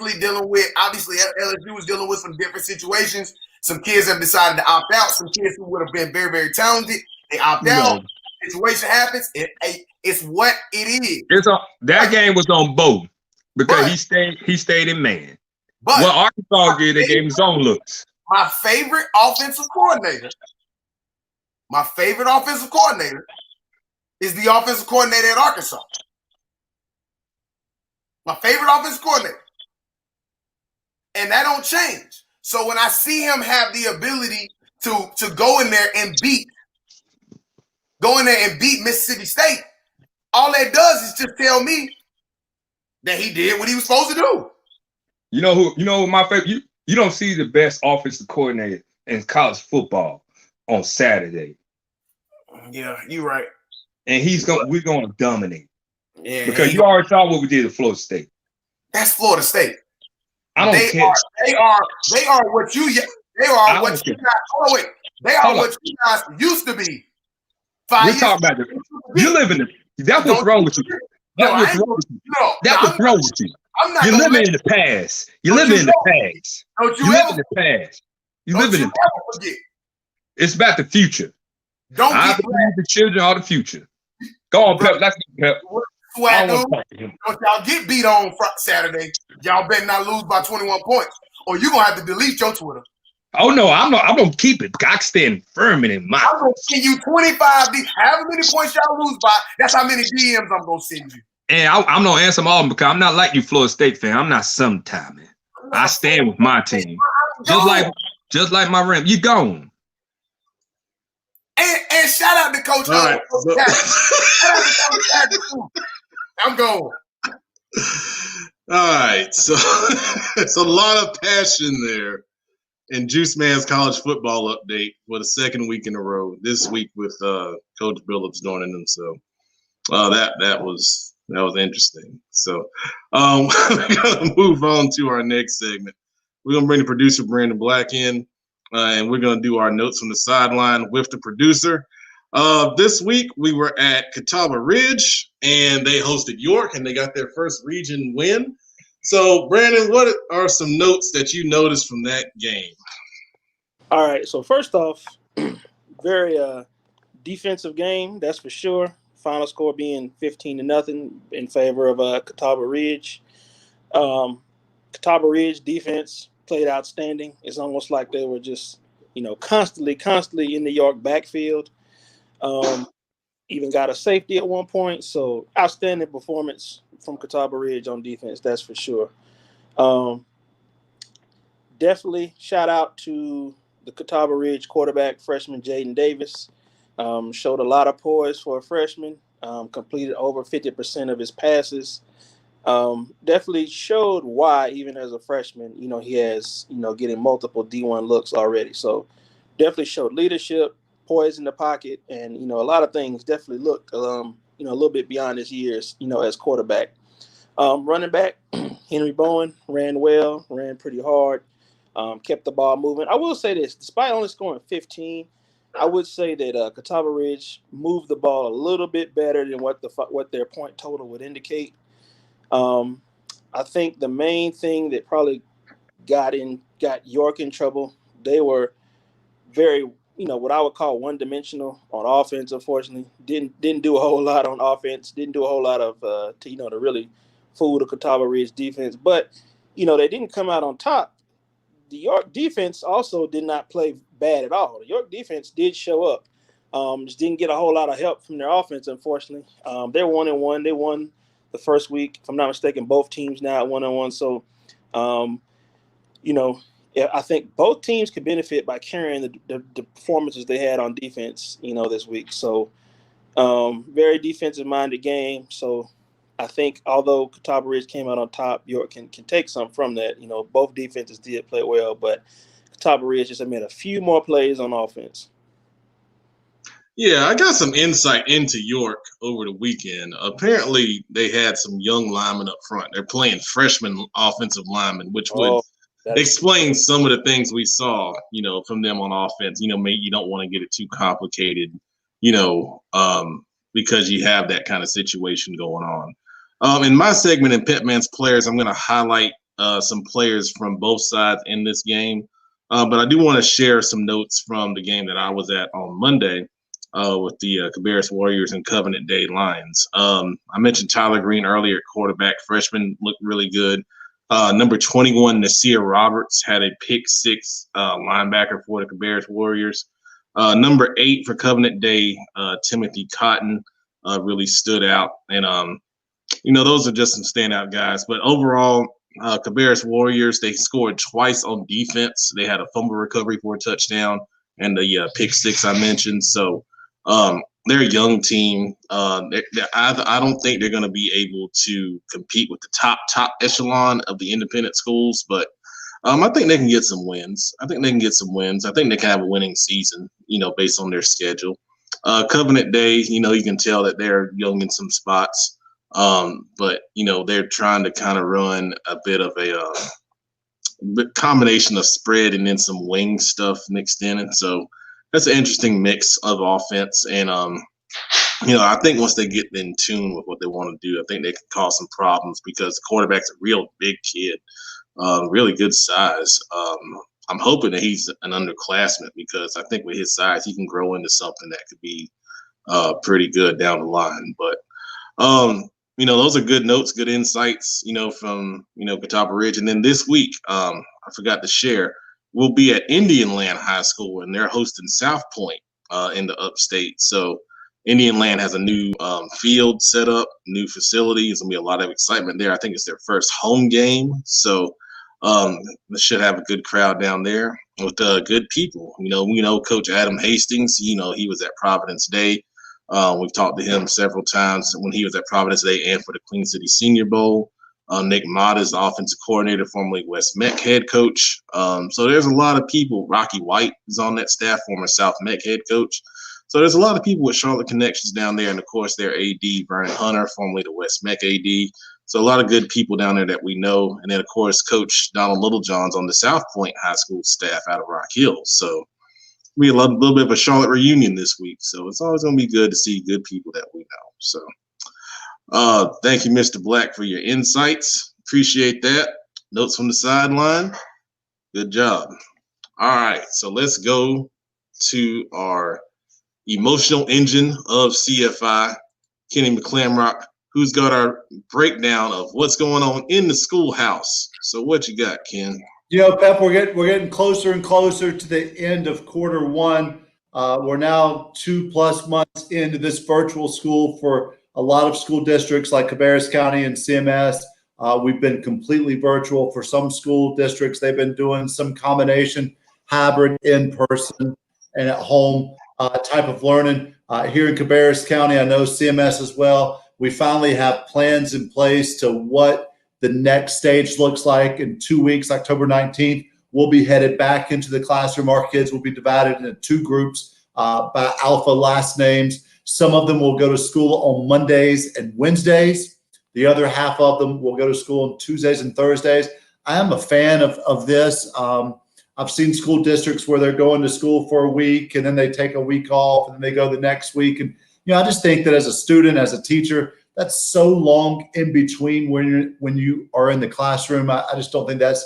was dealing with some different situations. Some kids have decided to opt out. Some kids who would have been very, very talented, they opt out. Situation happens. It's what it is. That game was on both because he stayed in man. But what Arkansas did, they gave him zone looks. My favorite offensive coordinator is the offensive coordinator at Arkansas. My favorite offensive coordinator. And that don't change. So when I see him have the ability to go in there and beat Mississippi State, all that does is just tell me that he did what he was supposed to do. You know my favorite, you don't see the best offensive coordinator in college football on Saturday. Yeah, you're right. And we're gonna dominate. Yeah, because you already saw what we did at Florida State. That's Florida State. I don't care. They are what you guys used to be. We're talking about you live in that's what's wrong with you. That's what's wrong with you. You're living in the past. You're living in the past. You live in the past. You live in the past. It's about the future. I believe the children are the future. Go on, Pep. Let's go, Pep. Don't y'all get beat on Saturday, y'all better not lose by 21 points, or you're gonna have to delete your Twitter. Oh no, I'm gonna keep it. I stand firm in my. I'm gonna send you 25. However many points y'all lose by, that's how many DMs I'm gonna send you. And I'm gonna answer them all because I'm not like you, Florida State fan. I'm not sometime, man. I stand with my team, just like my Ram. You gone. And shout out to Coach. Right. I'm going. All right, so it's a lot of passion there in Juice Man's college football update for the second week in a row. This week with Coach Billups joining them, so that was interesting. So we're gonna move on to our next segment. We're gonna bring the producer Brandon Black in, and we're gonna do our notes from the sideline with the producer. This week we were at Catawba Ridge and they hosted York and they got their first region win. So Brandon, what are some notes that you noticed from that game? All right. So first off, very defensive game, that's for sure. Final score being 15-0 in favor of Catawba Ridge. Catawba Ridge defense played outstanding. It's almost like they were just, constantly in the York backfield. Even got a safety at one point. So outstanding performance from Catawba Ridge on defense, that's for sure. Definitely shout out to the Catawba Ridge quarterback, freshman Jaden Davis. Showed a lot of poise for a freshman. Completed over 50% of his passes. Definitely showed why, even as a freshman, he has, getting multiple D1 looks already. So definitely showed leadership, poise in the pocket, and, a lot of things definitely looked, a little bit beyond his years, as quarterback. Running back, Henry Bowen ran well, ran pretty hard, kept the ball moving. I will say this, despite only scoring 15, I would say that Catawba Ridge moved the ball a little bit better than what their point total would indicate. I think the main thing that probably got York in trouble, they were very, what I would call one-dimensional on offense. Unfortunately, didn't do a whole lot on offense. Didn't do a whole lot of to really fool the Catawba Ridge defense. But they didn't come out on top. The York defense also did not play bad at all. The York defense did show up. Just didn't get a whole lot of help from their offense, unfortunately. They're 1-1. They won the first week, if I'm not mistaken. Both teams now at 1-1. So, I think both teams could benefit by carrying the performances they had on defense, this week. So, very defensive-minded game. So, I think although Catawba Ridge came out on top, York can take some from that. Both defenses did play well, but Catawba Ridge just made a few more plays on offense. Yeah, I got some insight into York over the weekend. Apparently, they had some young linemen up front. They're playing freshman offensive linemen, which would explain some of the things we saw, from them on offense. Maybe you don't want to get it too complicated, because you have that kind of situation going on. In my segment in Pepman's players, I'm going to highlight some players from both sides in this game. But I do want to share some notes from the game that I was at on Monday. With the Cabarrus Warriors and Covenant Day Lions. I mentioned Tyler Green earlier at quarterback. Freshman looked really good. Number 21, Nasir Roberts, had a pick six linebacker for the Cabarrus Warriors. Number 8 for Covenant Day, Timothy Cotton, really stood out. And, those are just some standout guys. But overall, Cabarrus Warriors, they scored twice on defense. They had a fumble recovery for a touchdown and the pick six I mentioned. So, they're a young team. I don't think they're going to be able to compete with the top echelon of the independent schools, but I think they can get some wins. I think they can have a winning season, based on their schedule. Covenant Day, you can tell that they're young in some spots, but they're trying to kind of run a bit of a combination of spread and then some wing stuff mixed in, and so that's an interesting mix of offense. And, I think once they get in tune with what they want to do, I think they can cause some problems because the quarterback's a real big kid, really good size. I'm hoping that he's an underclassman because I think with his size, he can grow into something that could be pretty good down the line. But, those are good notes, good insights, from, Catawba Ridge. And then this week, I forgot to share, we'll be at Indian Land High School, and they're hosting South Point in the upstate. So Indian Land has a new field set up, new facility. There's going to be a lot of excitement there. I think it's their first home game. So they should have a good crowd down there with good people. We know Coach Adam Hastings, he was at Providence Day. We've talked to him several times when he was at Providence Day and for the Queen City Senior Bowl. Nick Mott is the offensive coordinator, formerly West Meck head coach. So there's a lot of people. Rocky White is on that staff, former South Meck head coach. So there's a lot of people with Charlotte connections down there. And, of course, their AD, Vernon Hunter, formerly the West Meck AD. So a lot of good people down there that we know. And then, of course, Coach Donald Littlejohn's on the South Point High School staff out of Rock Hill. So we have a little bit of a Charlotte reunion this week. So it's always going to be good to see good people that we know. So thank you, Mr. Black, for your insights. Appreciate that. Notes from the sideline. Good job. All right, so let's go to our emotional engine of CFI, Kenny McClamrock, who's got our breakdown of what's going on in the schoolhouse. So what you got, Ken? Pep, we're getting closer and closer to the end of quarter one. We're now 2+ months into this virtual school for a lot of school districts like Cabarrus County and CMS. We've been completely virtual. For some school districts, they've been doing some combination hybrid in person and at home type of learning. Here in Cabarrus County, I know CMS as well. We finally have plans in place to what the next stage looks like. In 2 weeks, October 19th, we'll be headed back into the classroom. Our kids will be divided into 2 groups by alpha last names. Some of them will go to school on Mondays and Wednesdays. The other half of them will go to school on Tuesdays and Thursdays. I am a fan of this. I've seen school districts where they're going to school for a week and then they take a week off and then they go the next week. And, I just think that as a student, as a teacher, that's so long in between when you are in the classroom. I just don't think that's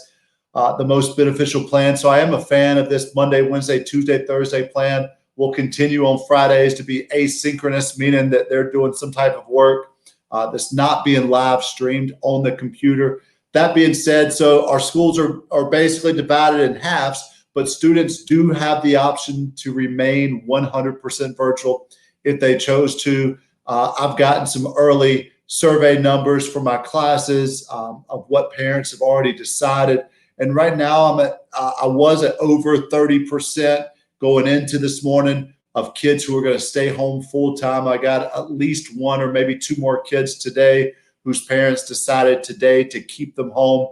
the most beneficial plan. So I am a fan of this Monday, Wednesday, Tuesday, Thursday plan. We'll continue on Fridays to be asynchronous, meaning that they're doing some type of work that's not being live streamed on the computer. That being said, so our schools are basically divided in halves, but students do have the option to remain 100% virtual if they chose to. I've gotten some early survey numbers for my classes of what parents have already decided. And right now I was at over 30% going into this morning of kids who are going to stay home full time. I got at least 1 or maybe 2 more kids today whose parents decided today to keep them home.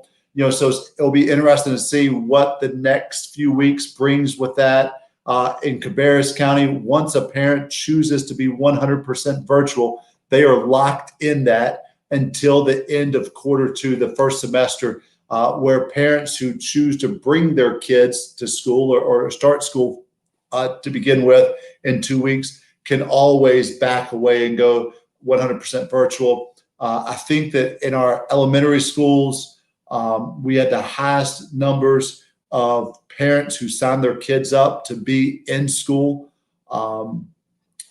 So it'll be interesting to see what the next few weeks brings with that. In Cabarrus County, once a parent chooses to be 100% virtual, they are locked in that until the end of Q2, the first semester, where parents who choose to bring their kids to school or start school to begin with in 2 weeks can always back away and go 100% virtual. I think that in our elementary schools, we had the highest numbers of parents who signed their kids up to be in school.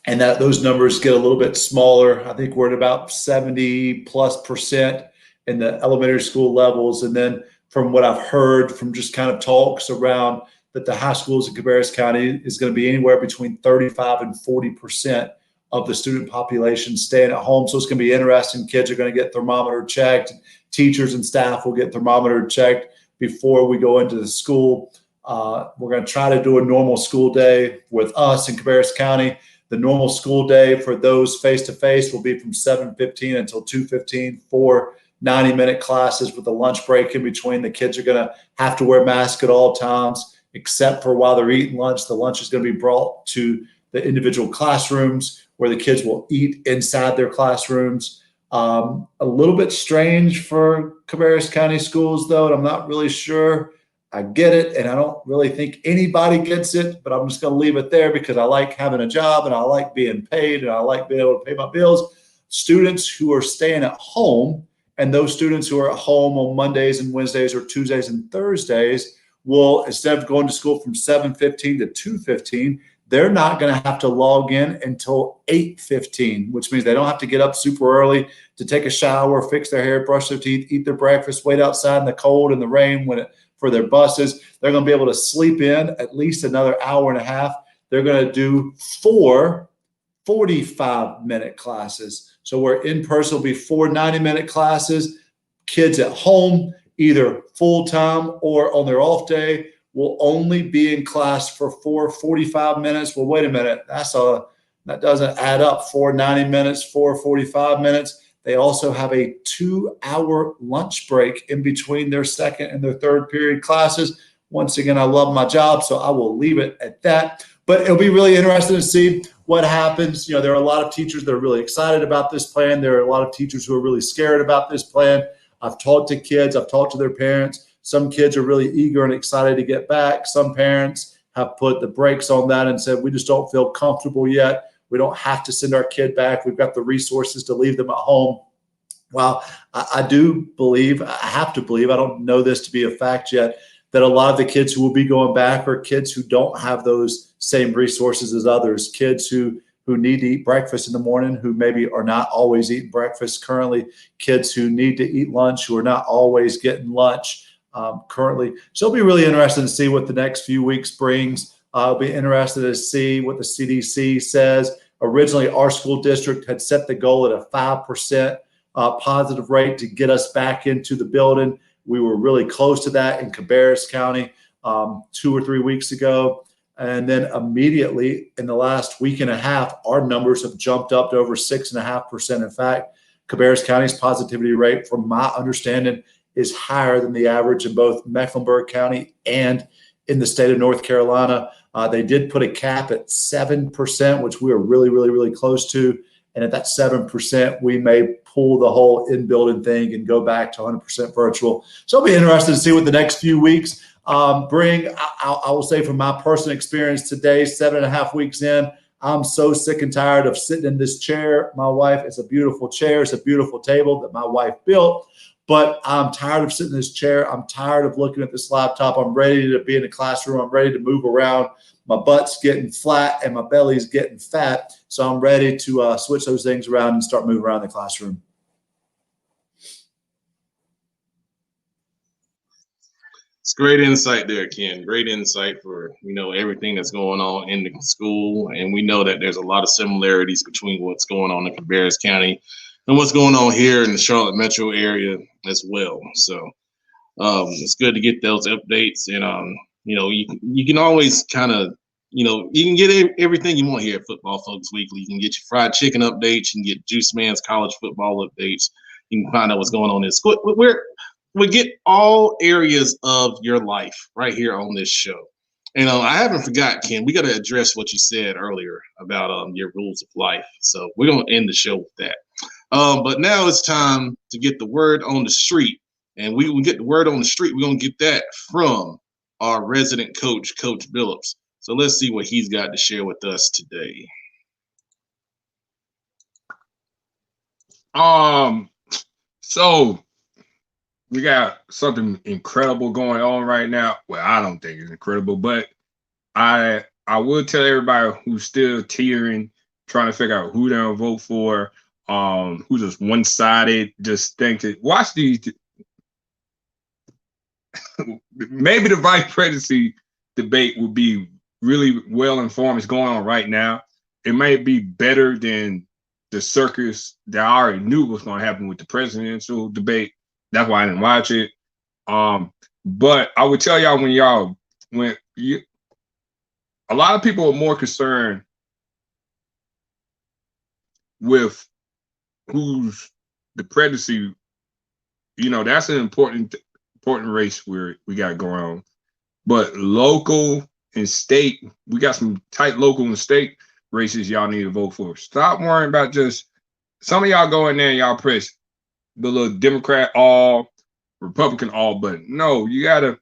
And that those numbers get a little bit smaller. I think we're at about 70+% in the elementary school levels. And then from what I've heard from just kind of talks around that the high schools in Cabarrus County is going to be anywhere between 35 and 40% of the student population staying at home. So it's going to be interesting. Kids are going to get thermometer checked. Teachers and staff will get thermometer checked before we go into the school. We're going to try to do a normal school day with us in Cabarrus County. The normal school day for those face-to-face will be from 7:15 until 2:15, 4 90-minute classes with a lunch break in between. The kids are going to have to wear masks at all times, except for while they're eating lunch. The lunch is going to be brought to the individual classrooms where the kids will eat inside their classrooms. A little bit strange for Cabarrus County schools, though, and I'm not really sure. I get it, and I don't really think anybody gets it, but I'm just going to leave it there because I like having a job and I like being paid and I like being able to pay my bills. Students who are staying at home and those students who are at home on Mondays and Wednesdays or Tuesdays and Thursdays will, instead of going to school from 7:15 to 2:15, they're not going to have to log in until 8:15, which means they don't have to get up super early to take a shower, fix their hair, brush their teeth, eat their breakfast, wait outside in the cold and the rain for their buses. They're going to be able to sleep in at least another hour and a half. They're going to do 4 45-minute classes. So where in person will be 4 90-minute classes, kids at home, either full-time or on their off day, will only be in class for 4 45 minutes. Well, wait a minute. That doesn't add up. 4 90 minutes, 4 45 minutes. They also have a 2-hour lunch break in between their second and their third period classes. Once again, I love my job, so I will leave it at that. But it'll be really interesting to see what happens. There are a lot of teachers that are really excited about this plan. There are a lot of teachers who are really scared about this plan. I've talked to kids. I've talked to their parents. Some kids are really eager and excited to get back. Some parents have put the brakes on that and said, we just don't feel comfortable yet. We don't have to send our kid back. We've got the resources to leave them at home. Well, I do believe, I have to believe, I don't know this to be a fact yet, that a lot of the kids who will be going back are kids who don't have those same resources as others, kids who need to eat breakfast in the morning, who maybe are not always eating breakfast currently, kids who need to eat lunch, who are not always getting lunch currently. So it'll be really interesting to see what the next few weeks brings. I'll be interested to see what the CDC says. Originally, our school district had set the goal at a 5% positive rate to get us back into the building. We were really close to that in Cabarrus County 2 or 3 weeks ago. And then immediately in the last week and a half, our numbers have jumped up to over 6.5%. In fact, Cabarrus County's positivity rate, from my understanding, is higher than the average in both Mecklenburg County and in the state of North Carolina. They did put a cap at 7%, which we are really, really, really close to. And at that 7%, we may pull the whole in-building thing and go back to 100% virtual. So it'll be interesting to see what the next few weeks bring. I will say from my personal experience today, 7.5 weeks in, I'm so sick and tired of sitting in this chair. My wife, it's a beautiful chair. It's a beautiful table that my wife built. But I'm tired of sitting in this chair. I'm tired of looking at this laptop. I'm ready to be in the classroom. I'm ready to move around. My butt's getting flat and my belly's getting fat. So I'm ready to switch those things around and start moving around the classroom. It's great insight there, Ken. Great insight for, everything that's going on in the school. And we know that there's a lot of similarities between what's going on in Cabarrus County and what's going on here in the Charlotte metro area as well. So it's good to get those updates. And, you can always kind of, you can get everything you want here at Football Focus Weekly. You can get your fried chicken updates. You can get Juice Man's college football updates. You can find out what's going on in school. We get all areas of your life right here on this show. And I haven't forgot, Ken. We got to address what you said earlier about your rules of life. So we're gonna end the show with that. But now it's time to get the word on the street, and we will get the word on the street. We're gonna get that from our resident coach, Coach Billups. So let's see what he's got to share with us today. So we got something incredible going on right now. Well, I don't think it's incredible, but I would tell everybody who's still teetering, trying to figure out who they're gonna vote for, who's just one-sided, just thinking, watch these. Maybe the vice presidency debate will be really well informed. It's going on right now. It might be better than the circus that I already knew was going to happen with the presidential debate. That's why I didn't watch it. But I would tell y'all a lot of people are more concerned with who's the presidency. You know, that's an important race we got going on. But local and state, we got some tight local and state races y'all need to vote for. Stop worrying about just some of y'all go in there and y'all press the little Democrat all, Republican all button. No, you gotta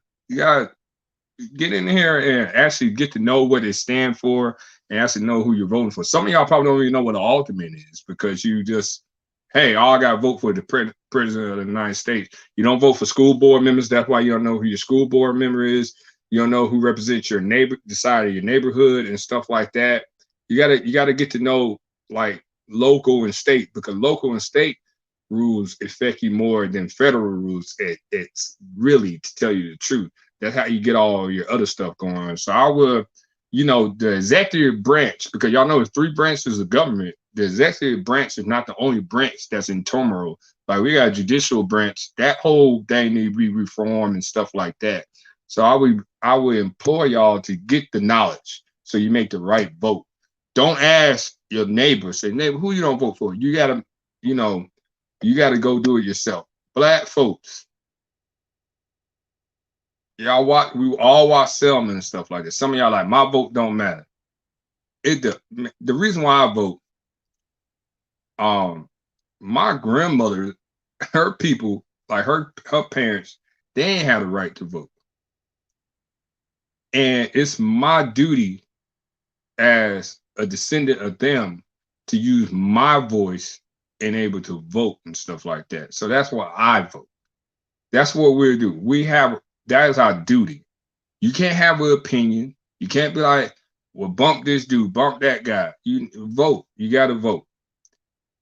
get in here and actually get to know what they stand for and actually know who you're voting for. Some of y'all probably don't even know what an alderman is because you just, hey, all I got to vote for the president of the United States. You don't vote for school board members. That's why you don't know who your school board member is. You don't know who represents your neighbor, the side of your neighborhood and stuff like that. You gotta get to know like local and state, because local and state rules affect you more than federal rules. It's really, to tell you the truth, that's how you get all your other stuff going on. So I would, the executive branch, because y'all know there's 3 branches of government. The executive branch is not the only branch that's in turmoil. Like we got a judicial branch, that whole thing need to be reformed and stuff like that. So I would implore y'all to get the knowledge so you make the right vote. Don't ask your neighbor, say, neighbor, who you don't vote for? You gotta go do it yourself. Black folks, we all watch Selma and stuff like that. Some of y'all like, my vote don't matter. The reason why I vote, my grandmother, her people, like her parents, they ain't have the right to vote. And it's my duty as a descendant of them to use my voice and able to vote and stuff like that. So that's why I vote. That's what we're doing. That is our duty. You can't have an opinion. You can't be like, well, bump this dude, bump that guy. You vote. You got to vote.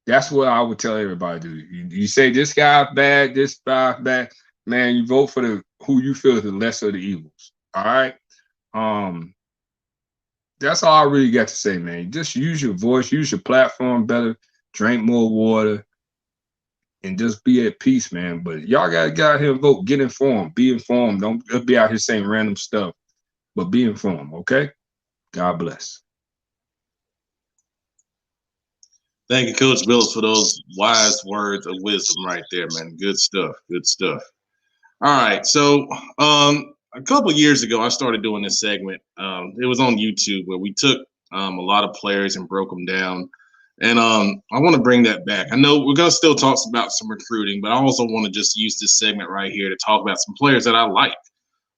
That's what I would tell everybody to do. You say this guy's bad, this guy's bad, man, you vote for who you feel is the lesser of the evils. All right? That's all I really got to say, man. Just use your voice, use your platform better, drink more water, and just be at peace, man. But y'all gotta get out here and vote. Get informed. Be informed. Don't just be out here saying random stuff, but be informed, okay? God bless. Thank you, Coach Billups, for those wise words of wisdom right there, man. Good stuff. Good stuff. All right. So a couple years ago, I started doing this segment. It was on YouTube where we took a lot of players and broke them down. And I want to bring that back. I know we're going to still talk about some recruiting, but I also want to just use this segment right here to talk about some players that I like.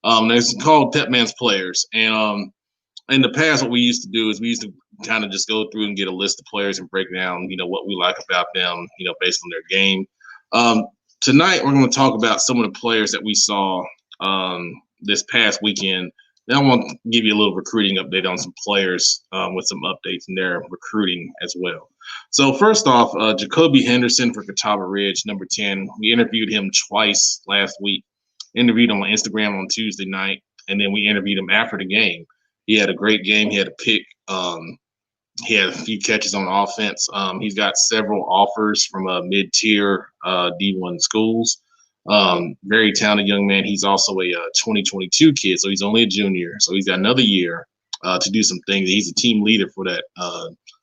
It's called Pepman's Players. And in the past, what we used to do is we used to kind of just go through and get a list of players and break down, what we like about them, based on their game. Tonight, we're going to talk about some of the players that we saw this past weekend. Then I want to give you a little recruiting update on some players with some updates in their recruiting as well. So first off, Jacoby Henderson for Catawba Ridge, number 10. We interviewed him twice last week. Interviewed him on Instagram on Tuesday night, and then we interviewed him after the game. He had a great game. He had a pick. He had a few catches on offense. He's got several offers from mid-tier D1 schools. Very talented young man. He's also a 2022 kid, so he's only a junior. So he's got another year to do some things. He's a team leader for that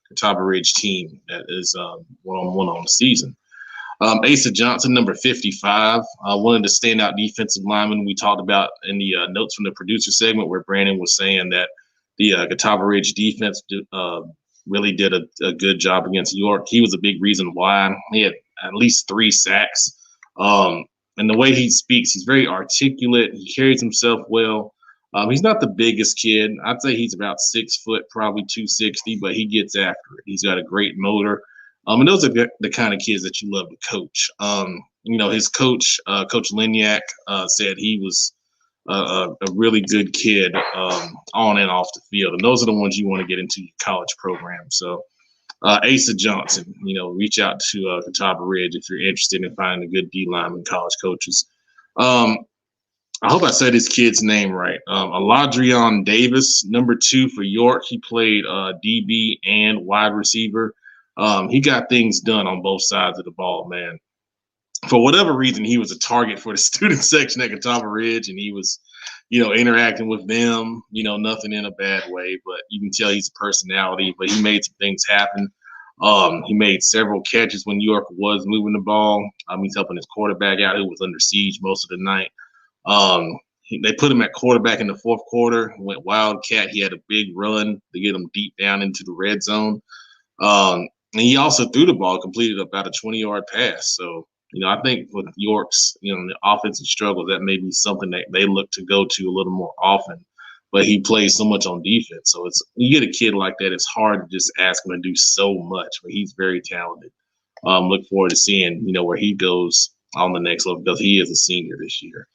Catawba Ridge team that is 1-on-1 on the season. Asa Johnson, number 55, one of the standout defensive linemen we talked about in the notes from the producer segment, where Brandon was saying that the Catawba Ridge defense really did a good job against York. He was a big reason why. He had at least 3 sacks. And the way he speaks, he's very articulate. He carries himself well. He's not the biggest kid. I'd say he's about 6 foot, probably 260, but he gets after it. He's got a great motor. And those are the kind of kids that you love to coach. His coach, Coach Lignac, said he was a really good kid on and off the field. And those are the ones you want to get into your college program. So Asa Johnson, reach out to Catawba Ridge if you're interested in finding a good D-lineman college coaches. I hope I said his kid's name right. Aladrion Davis, number 2 for York. He played DB and wide receiver. He got things done on both sides of the ball, man. For whatever reason, he was a target for the student section at Catawba Ridge, and he was, interacting with them, nothing in a bad way, but you can tell he's a personality, but he made some things happen. He made several catches when York was moving the ball. He's helping his quarterback out, who was under siege most of the night. They put him at quarterback in the 4th quarter, went wildcat. He had a big run to get him deep down into the red zone. And he also threw the ball, completed about a 20-yard pass. So, I think with York's, the offensive struggles, that may be something that they look to go to a little more often. But he plays so much on defense. So you get a kid like that, it's hard to just ask him to do so much, but he's very talented. Look forward to seeing, where he goes on the next level, because he is a senior this year.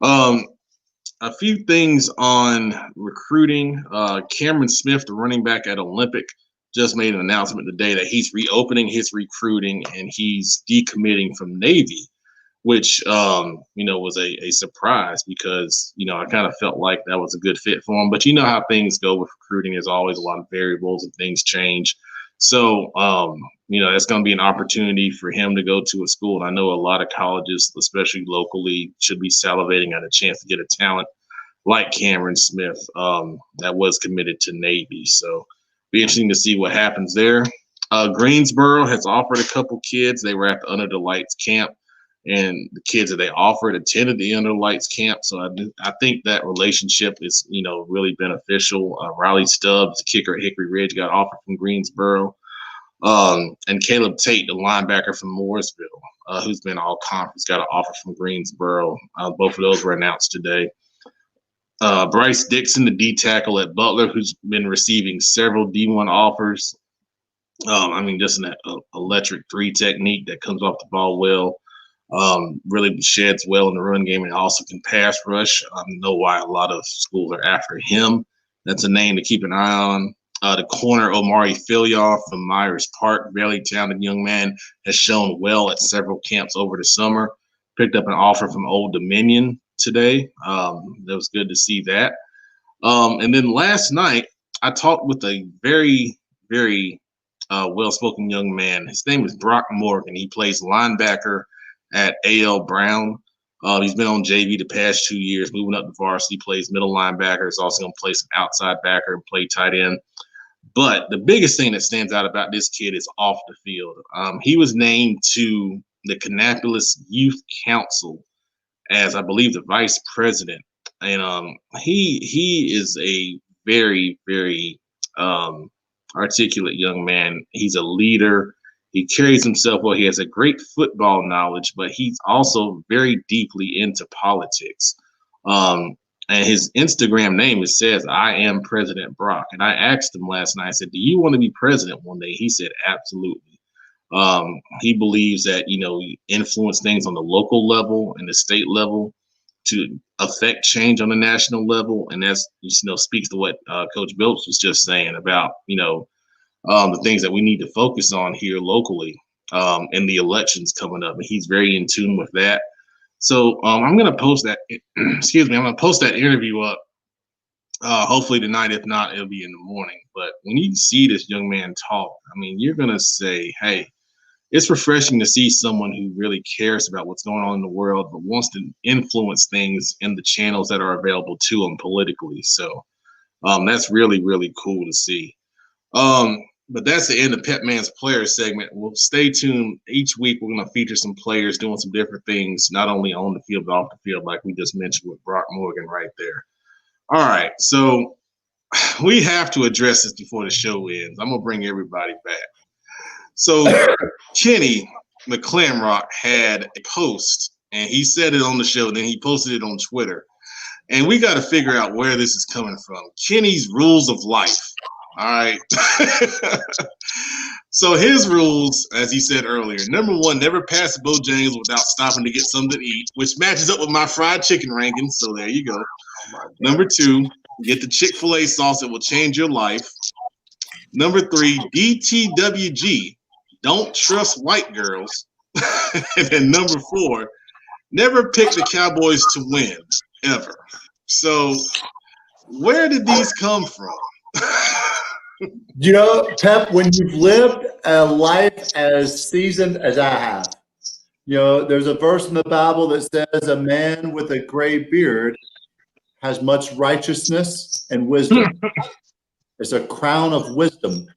A few things on recruiting. Cameron Smith, the running back at Olympic, just made an announcement today that he's reopening his recruiting and he's decommitting from Navy, which, was a surprise because, I kind of felt like that was a good fit for him. But you know how things go with recruiting. There's always a lot of variables and things change. So, it's going to be an opportunity for him to go to a school. And I know a lot of colleges, especially locally, should be salivating at a chance to get a talent like Cameron Smith that was committed to Navy. So be interesting to see what happens there. Greensboro has offered a couple kids. They were at the Under the Lights camp, and the kids that they offered attended the Under the Lights camp. So I think that relationship is, really beneficial. Riley Stubbs, the kicker at Hickory Ridge, got offered from Greensboro. And Caleb Tate, the linebacker from Mooresville, who's been all conference, got an offer from Greensboro. Both of those were announced today. Bryce Dixon, the D tackle at Butler, who's been receiving several D1 offers. Just an electric 3 technique that comes off the ball well. Really sheds well in the run game and also can pass rush. I know why a lot of schools are after him. That's a name to keep an eye on. The corner, Omari Filion from Myers Park, very talented young man, has shown well at several camps over the summer. Picked up an offer from Old Dominion today. That was good to see that. And then last night, I talked with a very, very well-spoken young man. His name is Brock Morgan. He plays linebacker at A.L. Brown. He's been on JV the past 2 years, moving up to varsity, plays middle linebacker. He's also going to play some outside backer and play tight end. But the biggest thing that stands out about this kid is off the field. He was named to the Kannapolis Youth Council as, I believe, the vice president. And he is a very, very articulate young man. He's a leader. He carries himself well. He has a great football knowledge, but he's also very deeply into politics. And his Instagram name, it says, "I am President Brock." And I asked him last night, I said, "Do you want to be president one day?" He said, "Absolutely." He believes that, you influence things on the local level and the state level to affect change on the national level. And that's, speaks to what Coach Billups was just saying about, the things that we need to focus on here locally in the elections coming up. And he's very in tune with that. So I'm going to post that, I'm going to post that interview up hopefully tonight. If not, it'll be in the morning. But when you see this young man talk, you're going to say, hey, it's refreshing to see someone who really cares about what's going on in the world, but wants to influence things in the channels that are available to him politically. So that's really, really cool to see. But that's the end of Pepman's player segment. We'll stay tuned. Each week we're going to feature some players doing some different things, not only on the field but off the field, like we just mentioned with Brock Morgan right there. All right, so we have to address this before the show ends. I'm going to bring everybody back. So Kenny McClamrock had a post, and he said it on the show, then he posted it on Twitter. And we got to figure out where this is coming from. Kenny's rules of life. All right. So his rules, as he said earlier, number one, never pass the Bojangles without stopping to get something to eat, which matches up with my fried chicken ranking. So there you go. Number two, get the Chick-fil-A sauce. It will change your life. Number three, DTWG. Don't trust white girls. And then number four, never pick the Cowboys to win, ever. So where did these come from? You know, Pep, when you've lived a life as seasoned as I have, you know, there's a verse in the Bible that says a man with a gray beard has much righteousness and wisdom. It's a crown of wisdom.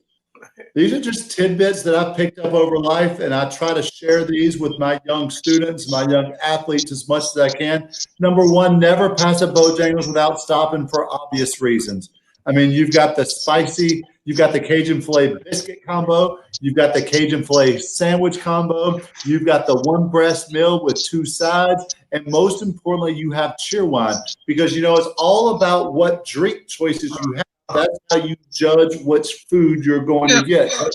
These are just tidbits that I've picked up over life, and I try to share these with my young students, my young athletes as much as I can. Number one, never pass a Bojangles without stopping for obvious reasons. I mean, you've got the spicy, you've got the Cajun filet biscuit combo, you've got the Cajun filet sandwich combo, you've got the one breast meal with two sides, and most importantly, you have cheer wine, because, you know, it's all about what drink choices you have. That's how you judge which food you're going to get. So,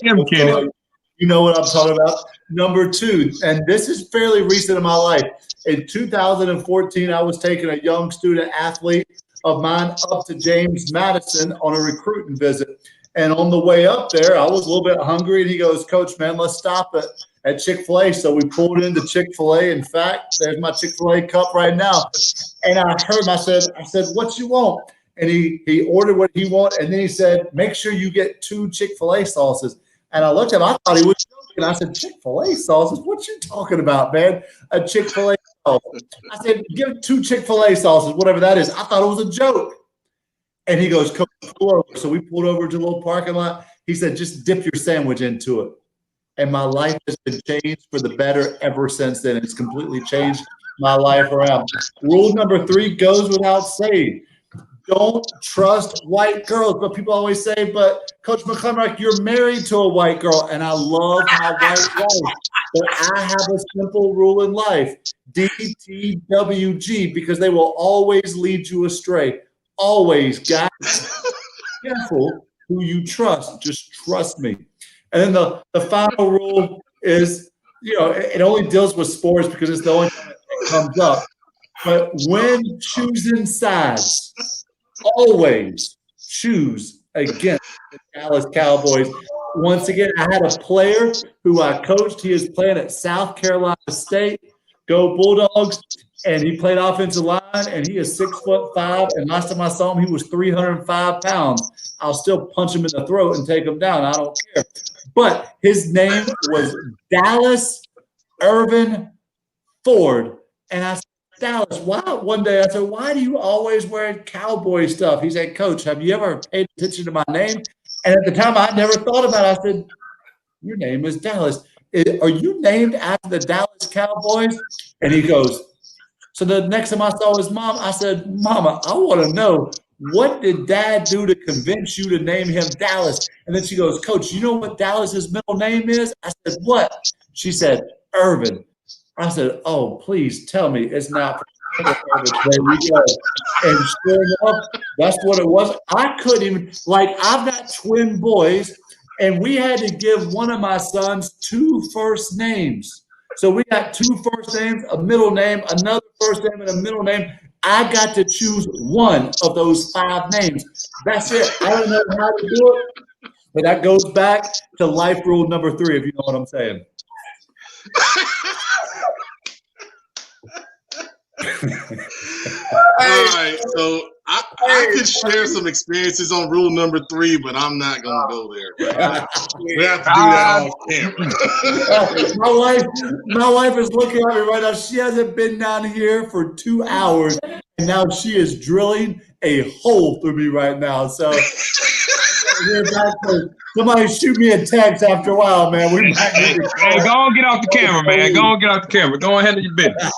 you know what I'm talking about. Number two, and this is fairly recent in my life. In 2014, I was taking a young student athlete of mine up to James Madison on a recruiting visit. And on the way up there, I was a little bit hungry. And he goes, Coach, man, let's stop at Chick-fil-A. So we pulled into Chick-fil-A. In fact, there's my Chick-fil-A cup right now. And I heard him, I said, what you want? And he ordered what he wanted. And then he said, make sure you get 2 Chick-fil-A sauces. And I looked at him, I thought he was joking. I said, Chick-fil-A sauces? What you talking about, man? A Chick-fil-A sauce. I said, give 2 Chick-fil-A sauces, whatever that is. I thought it was a joke. And he goes, Coach, pull over. So we pulled over to a little parking lot. He said, just dip your sandwich into it. And my life has been changed for the better ever since then. It's completely changed my life around. Rule number 3 goes without saying. Don't trust white girls. But people always say, but Coach McClamrock, you're married to a white girl. And I love my white wife. But I have a simple rule in life. DTWG, because they will always lead you astray. Always, guys. Careful who you trust. Just trust me. And then the final rule is, you know, it only deals with sports because it's the only time it comes up. But when choosing sides, always choose against the Dallas Cowboys. Once again, I had a player who I coached. He is playing at South Carolina State. Go Bulldogs. And he played offensive line, and he is 6'5". And last time I saw him, he was 305 pounds. I'll still punch him in the throat and take him down. I don't care. But his name was Dallas Irvin Ford. And I said, Dallas, why? One day I said, why do you always wear cowboy stuff? He said, Coach, have you ever paid attention to my name? And at the time, I never thought about it. I said, your name is Dallas. Are you named after the Dallas Cowboys? And he goes, so the next time I saw his mom, I said, Mama, I want to know, what did Dad do to convince you to name him Dallas? And then she goes, Coach, you know what Dallas's middle name is? I said, what? She said, Irvin. I said, oh, please tell me it's not for Irvin. There we go. And sure enough, that's what it was. I couldn't even, like, I've got twin boys, and we had to give one of my sons 2 first names. So we got 2 first names, a middle name, another first name, and a middle name. I got to choose one of those 5 names. That's it. I don't know how to do it, but that goes back to life rule number 3, if you know what I'm saying. All right, so I could share some experiences on rule number 3, but I'm not gonna go there. Right? We have to do that off camera. My wife is looking at me right now. She hasn't been down here for 2 hours, and now she is drilling a hole through me right now. So hear back. Somebody shoot me a text after a while, man. We might need to Hey, go on, get off the camera, man. Go on, get off the camera. Go on, handle your business.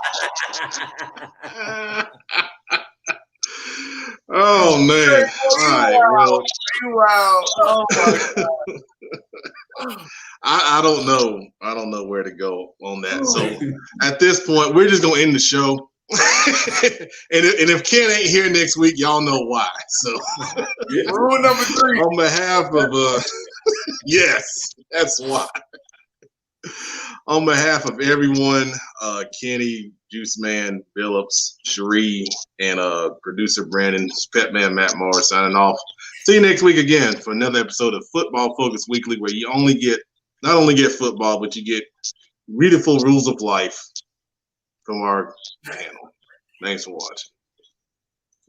Oh man! All right, Wow. Oh my God. I don't know. I don't know where to go on that. So at this point, we're just gonna end the show. and if Ken ain't here next week, y'all know why. So Rule number 3. on behalf of yes, that's why. On behalf of everyone, Kenny, Juice Man, Billups, Cherie, and producer Brandon, Pepman, Matt Morris signing off. See you next week again for another episode of Football Focus Weekly, where you not only get football, but you get beautiful rules of life from our panel. Thanks for watching.